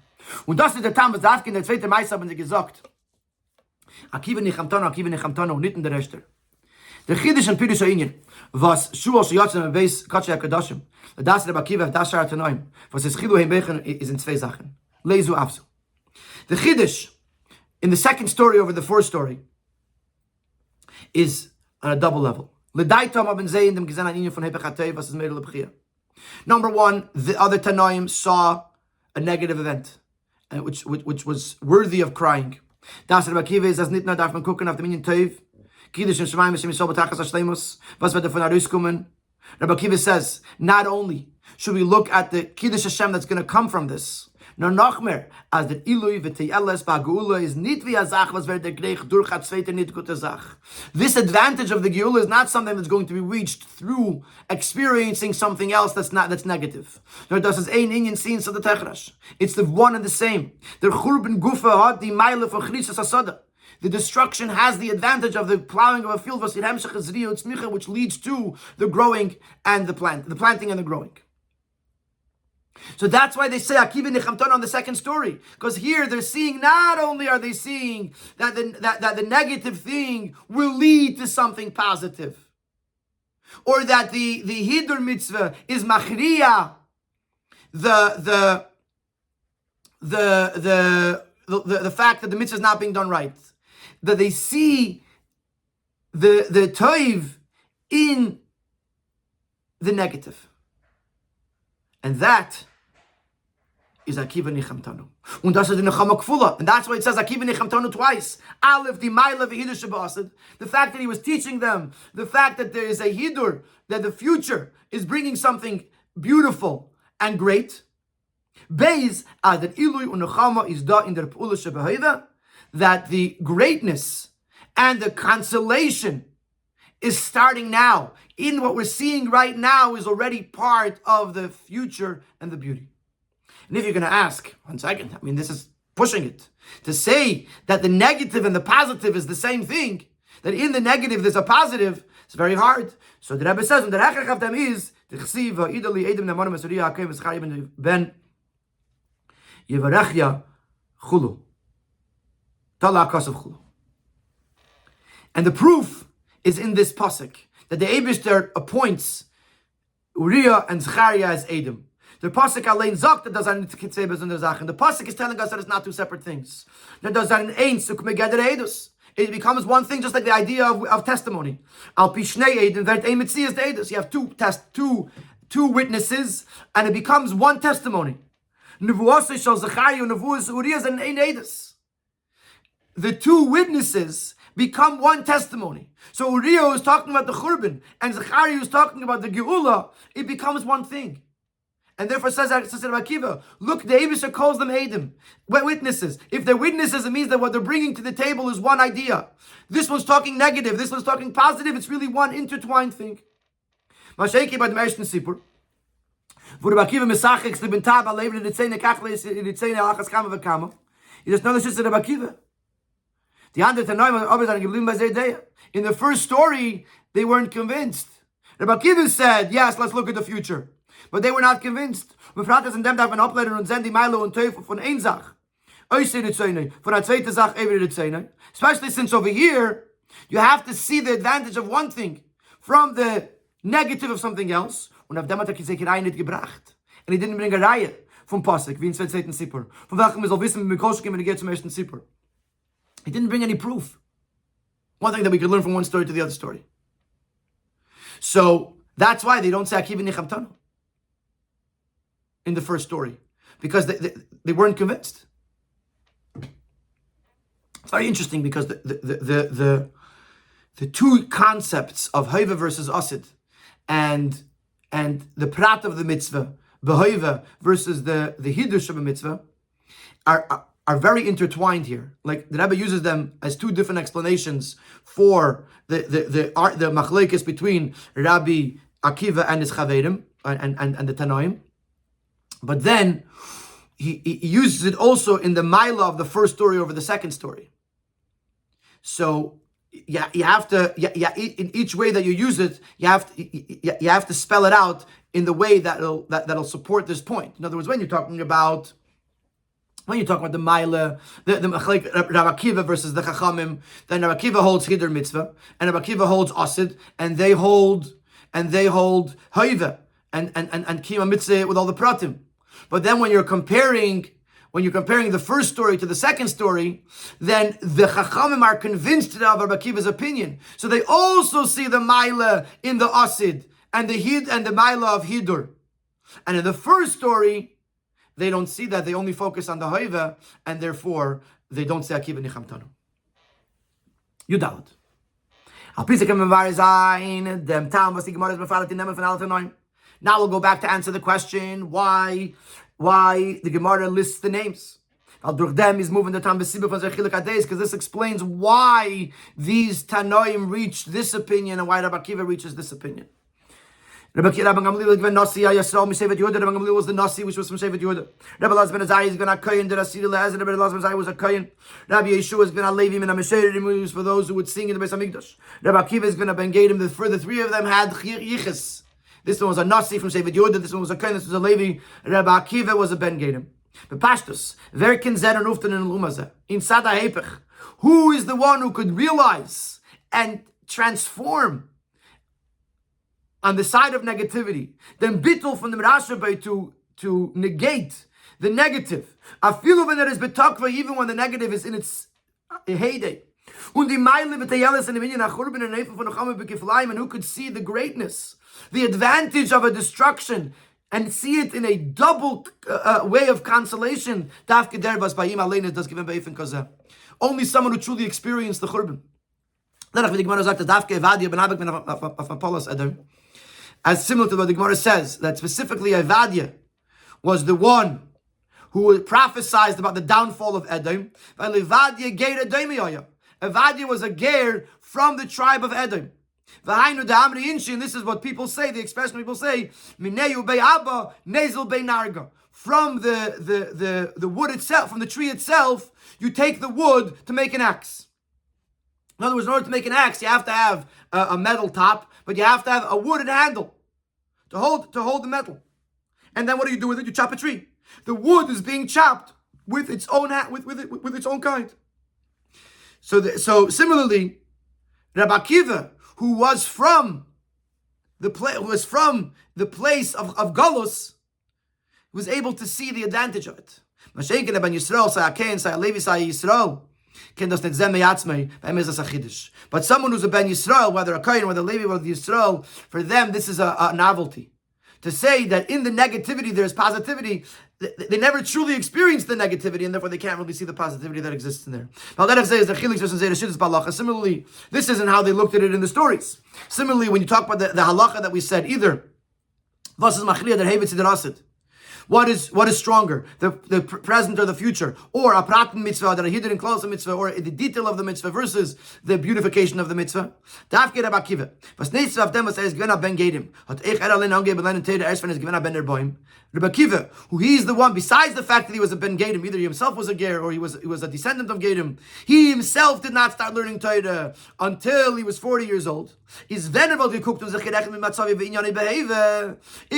Und das ist der Tam, was der Afkin, der zweite Meister, haben sie gesagt, Akiva Nichamtanu, nicht in der Rechter. Der Chiddush and Pirush HaInyan, was Shuol Sheyotzim and Beis Kodesh HaKadoshim, das Rabbi Akiva, das Shar Tanoim, was es Chilu Heim Bechen is in zwei Sachen. Lezu Afsu. The Chiddush, in the second story over the first story, is on a double level. L'daitom haben sie in dem Gesehen an Inyan von Hepech HaTev, was is Meir L'Bchia. Number one, the other Tanoim saw a negative event, which was worthy of crying. Das Rabbi Akiva is as nicht nur darf man gucken auf dem Inyan Tev, Kiddush and Shemayim Hashem Yisrael b'tachas hashleimus. Was wird davon herauskommen? Rabbi Akiva says, not only should we look at the Kiddush Hashem that's going to come from this, nor noch mehr, as the Ilui v'teyeles ba'geula is nit v'yazach was wird der Greich durch hat zweite nit gute Sach. This advantage of the Geula is not something that's going to be reached through experiencing something else that's negative. Nor does es ein Inyan sehen so the Techrash. It's the one and the same. Der Churban Gufa hat die Meile von Chrisas Asada. The destruction has the advantage of the plowing of a field, which leads to the growing and the planting and the growing. So that's why they say Akiva Nichamtanu on the second story, because here they're seeing, not only are they seeing that the negative thing will lead to something positive, or that the Hidur mitzvah is machriya, the fact that the mitzvah is not being done right, that they see the toiv in the negative. And that is Akiva Nichamtanu. Und das ist the Nechama Kfula. And that's why it says Akiva Nichamtanu twice. Aleph, the Maila, the Hidur Shebasid. The fact that he was teaching them, the fact that there is a Hidur, that the future is bringing something beautiful and great. Beis, that Ilui und Nechama is da in der Pu'ula Shebehaviva, that the greatness and the consolation is starting now. In what we're seeing right now is already part of the future and the beauty. And if you're going to ask, 1 second, this is pushing it. To say that the negative and the positive is the same thing, that in the negative there's a positive, it's very hard. So the Rebbe says, and the Rechach of them is, ben Yevarechya Chulu. And the proof is in this pasuk that the Eibishter appoints Uriah and Zechariah as Edom. The pasuk allein sagt that das eine Kitzeh besondere Sache. And the pasuk is telling us that it's not two separate things. That does an ein suk megeder edus. It becomes one thing, just like the idea of testimony. Al pi shnei edom vert ein mitzias de edus. You have two witnesses, and it becomes one testimony. Nevuos shel Zechariah and nevuos Uriah and ein edus. The two witnesses become one testimony. So Uriah is talking about the Churban, and Zechariah is talking about the Geula. It becomes one thing. And therefore says Rabbi Akiva, look, the Eibusha calls them Edom, witnesses. If they're witnesses, it means that what they're bringing to the table is one idea. This one's talking negative, this one's talking positive. It's really one intertwined thing. Mashayki by the Mershon Sipur. Wo Rabbi Akiva Mesachek Slibin Tab Alev Litzene Kachles Litzene Alachas Kama V'Kama. He does not listen to Rabbi Akiva. In the first story, they weren't convinced. Rabbi Akiva said, yes, let's look at the future. But they were not convinced. Wir fragen in dem darf man ableiten und senden die Meile und Teufel von einer Sache. Especially since over here, you have to see the advantage of one thing from the negative of something else. Und auf dem hat diese Reihe nicht gebracht. Und he didn't bring a Reihe vom Pasuk, wie in zweiten Zippur. Von welchem wir soll wissen, wie wir koschen, wenn wir gehen zum ersten Zippur. He didn't bring any proof. One thing that we could learn from one story to the other story. So that's why they don't say Akiva Nichamtanu in the first story. Because they weren't convinced. It's very interesting because the two concepts of Hoiva versus Asid and the prat of the mitzvah, Behoiva versus the Hidush of a mitzvah are very intertwined here. Like the Rebbe uses them as two different explanations for the machlekes between Rabbi Akiva and his Chaverim and the Tanoim. But then he uses it also in the Maila of the first story over the second story. So you have to in each way that you use it, you have to spell it out in the way that'll support this point. In other words, when you're talking about the Maila, the Rabbi Akiva versus the Chachamim, then Rabbi Akiva holds Hidur Mitzvah, and Rabbi Akiva holds Asid, and they hold Hoiva and Kima Mitzvah with all the Pratim. But then when you're comparing the first story to the second story, then the Chachamim are convinced of Rabbi Akiva's opinion. So they also see the Maila in the Asid and the Maila of Hidur. And in the first story, they don't see that. They only focus on the Hoiva, and therefore they don't say Akiva Nichamtanu. Yudalet. Now we'll go back to answer the question why the Gemara lists the names. Is moving the Tam because this explains why these Tanoim reached this opinion and why Rabbi Akiva reaches this opinion. Rabbi Gamliel was the Nasi, which was from Shevet Yehuda. Rabbi Elazar ben Azai is going to Kohen. Rabbi Elazar ben Azai was a Kohen. Rabbi Yeshua is going to Levi and Amesher for those who would sing in the Beis Hamikdash. Rabbi Akiva is going to Ben Gadim. The three of them had Yichus. This one was a Nasi from Shevet Yehuda. This one was a Kohen. This was a Levi. Rabbi Akiva was a Ben Gadim. But Pashtus, wer ken zer und uften in Lumazeh in Sada Hepech? Who is the one who could realize and transform on the side of negativity, then bittul from the Mirashabay to negate the negative. Afilu when there is betakva, even when the negative is in its heyday. Und die Meile v'teyeles in the minyan achurban and neifel von Nechama b'kiflaim, and who could see the greatness, the advantage of a destruction, and see it in a double way of consolation. Dafke derbas ba'im aleina does give him be'ifin kazeh. Only someone who truly experienced the churban. Then the Gemara sagt, Dafke evadia benabek ben apolos adam. As similar to what the Gemara says, that specifically Avadia was the one who prophesied about the downfall of Edom. Avadia was a ger from the tribe of Edom. And this is what people say, the expression people say, from the wood itself, from the tree itself, you take the wood to make an axe. In other words, in order to make an axe, you have to have a metal top, but you have to have a wooden handle to hold the metal. And then what do you do with it? You chop a tree. The wood is being chopped with its own with its own kind. So similarly, Rabbi Akiva, who was from the place of Galus, was able to see the advantage of it. Moshe ben Yisrael say Akein say Levi say Yisrael. But someone who's a Ben Yisrael, whether a Kohen, whether a Levi, whether Yisrael, for them this is a novelty. To say that in the negativity there's positivity, they never truly experience the negativity, and therefore they can't really see the positivity that exists in there. Similarly, this isn't how they looked at it in the stories. Similarly, when you talk about the halacha that we said, either what is stronger, the present or the future, or a praten mitzvah, that a hidden close mitzvah, or the detail of the mitzvah versus the beautification of the mitzvah? Dafke Rabbi Akiva. Was nächstes auf dem, was ist gewinner ben Gedim. Hat ich allein angeben, allein in Teire, erst wenn es gewinner ben der Boim. Rabbi Akiva, who he's the one, besides the fact that he was a Ben Gadim, either he himself was a Ger or he was a descendant of Gadim, he himself did not start learning Torah until he was 40 years old. If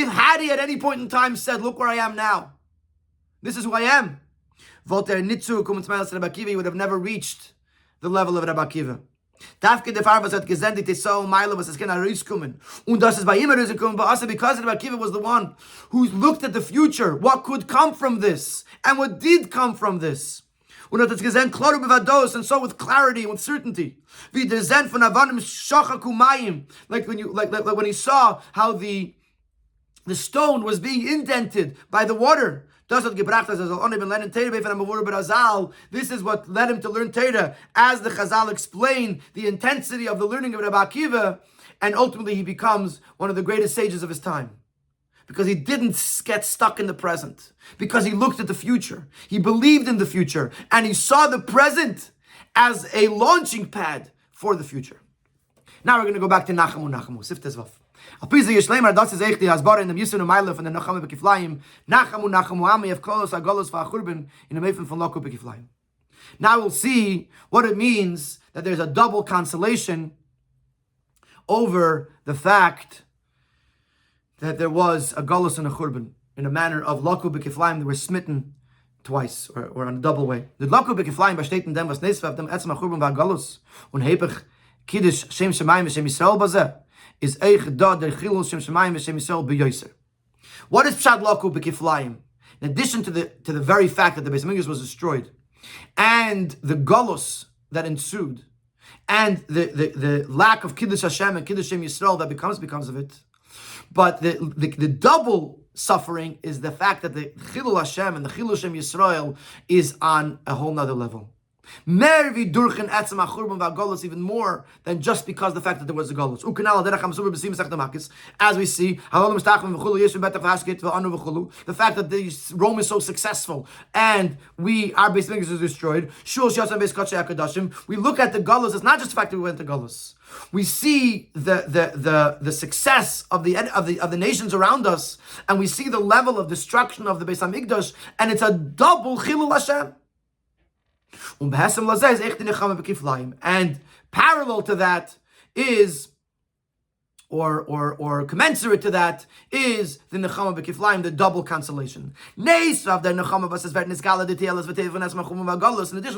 had he at any point in time said, look where I am now, this is who I am, he would have never reached the level of Rabbi Akiva. Dafke der Farbe hat gesendet is so Meile was es genau rauskommen und das ist bei ihm rausgekommen, but also because Rabbi Akiva was the one who looked at the future, what could come from this and what did come from this, und hat es gesehen klaro bevados, and so with clarity and with certainty, wie der Zen von Avanim Shachaku Mayim, like when he saw how the stone was being indented by the water. This is what led him to learn Torah, as the Chazal explained the intensity of the learning of Rabbi Akiva, and ultimately he becomes one of the greatest sages of his time. Because he didn't get stuck in the present, because he looked at the future, he believed in the future, and he saw the present as a launching pad for the future. Now we're going to go back to Nachamu, Sif Tezvav. Apiza Yishleimar, das ist echt die Hasbara in dem Yisur und Meile von der Nechama Bekiflayim. Nachamu, Ami, Kolos, Agolos, Va'achurben, in the Meifen von Loku Bekiflayim. Now we'll see what it means that there's a double consolation over the fact that there was a Golos and a Churban. In a manner of Loku Bekiflayim, they were smitten twice, or on a double way. The Loku Bekiflayim besteht in dem, was Nesvav, dem Etzem HaChurban va'Golos, und Hepech, Kiddush, Shem Shemayim, Shem Yisrael bazeh. Is Eich Da der Chilul Shem Shemayim V'Shem Yisrael B'Yoser. What is Pshat Laku B'Kiflayim? In addition to the very fact that the Beis Hamikdash was destroyed, and the Golos that ensued, and the lack of Kiddush Hashem and Kiddush Shem Yisrael that becomes because of it, but the double suffering is the fact that the Chilul Hashem and the Chilul Shem Yisrael is on a whole nother level. Even more than just because the fact that there was a Golus. As we see, the fact that the Rome is so successful and our base is destroyed. We look at the Golus, it's not just the fact that we went to Golus. We see the success of the nations around us, and we see the level of destruction of the Beis Hamikdash, and it's a double Chilul Hashem. And parallel to that is, or commensurate to that, is the Nechama B'Kiflayim, the double consolation. In addition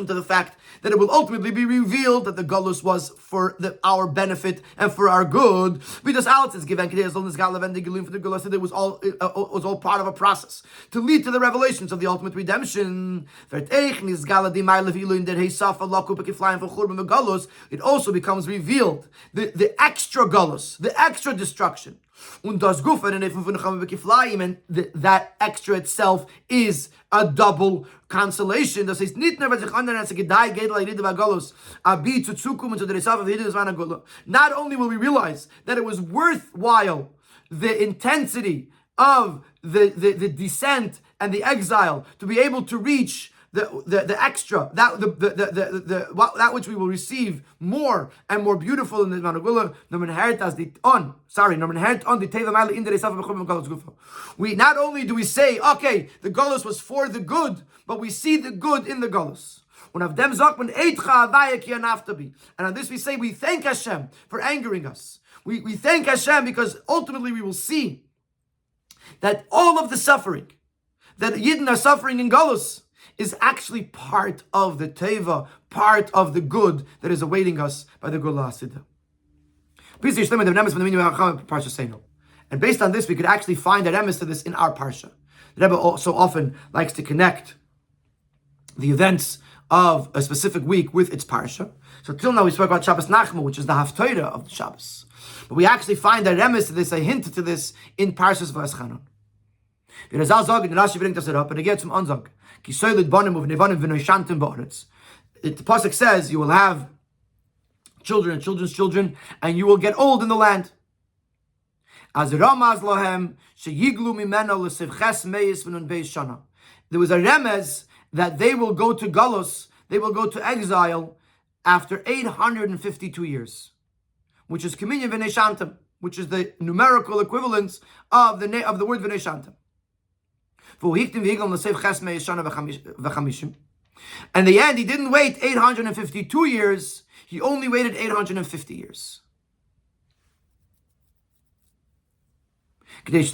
to the fact that it will ultimately be revealed that the Galus was for our benefit and for our good, because it was all part of a process to lead to the revelations of the ultimate redemption. It also becomes revealed the extra Galus, the extra destruction. And that extra itself is a double consolation. Not only will we realize that it was worthwhile, the intensity of the descent and the exile, to be able to reach the extra, that which we will receive more and more beautiful in the Managula. We not only do we say, okay, the Golus was for the good, but we see the good in the Golus. And on this we say, we thank Hashem for angering us. We thank Hashem because ultimately we will see that all of the suffering that Yidden are suffering in Golus is actually part of the teva, part of the good that is awaiting us by the Gula Hasidah. And based on this, we could actually find a remes to this in our parsha. The Rebbe so often likes to connect the events of a specific week with its parsha. So till now we spoke about Shabbos Nachamu, which is the Haftorah of the Shabbos. But we actually find a remes to this, a hint to this, in Parshas V'Eschanan. The Rashi brings it up, and again some Anzag. The pasuk says you will have children and children's children, and you will get old in the land. There was a remez that they will go to Galus, they will go to exile after 852 years, which is Kaminyan V'nei Shantam, which is the numerical equivalence of the word V'nei Shantam. And in the end, he didn't wait 852 years, he only waited 850 years. He took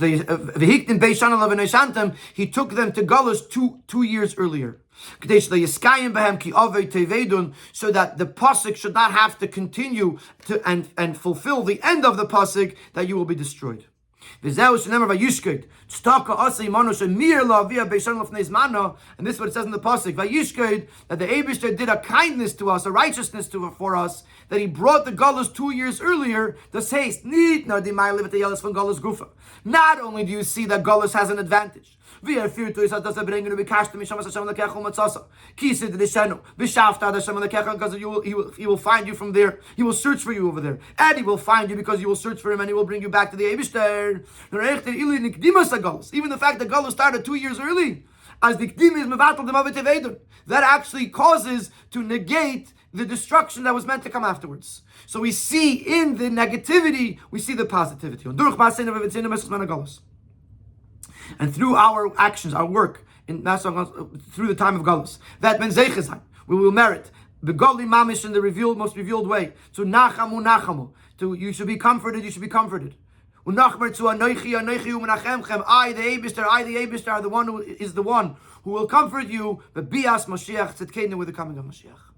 them to Galus two years earlier. So that the pasuk should not have to continue and fulfill the end of the pasuk that you will be destroyed. And this is what it says in the pasuk, that the Eibishter did a kindness to us, a righteousness for us, that he brought the Galus 2 years earlier. Not only do you see that Galus has an advantage, he will find you from there. He will search for you over there, and he will find you because you will search for him, and he will bring you back to the Eibishter. Even the fact that Galus started 2 years early, as the that actually causes to negate the destruction that was meant to come afterwards. So we see in the negativity, we see the positivity. And through our actions, our work, through the time of Galus, that we will merit the godly mamish in the most revealed way. So Nachamu, you should be comforted, you should be comforted. I, the Eibishter, are the one who is the one who will comfort you, but bias Mashiach tzedkenu, with the coming of Mashiach.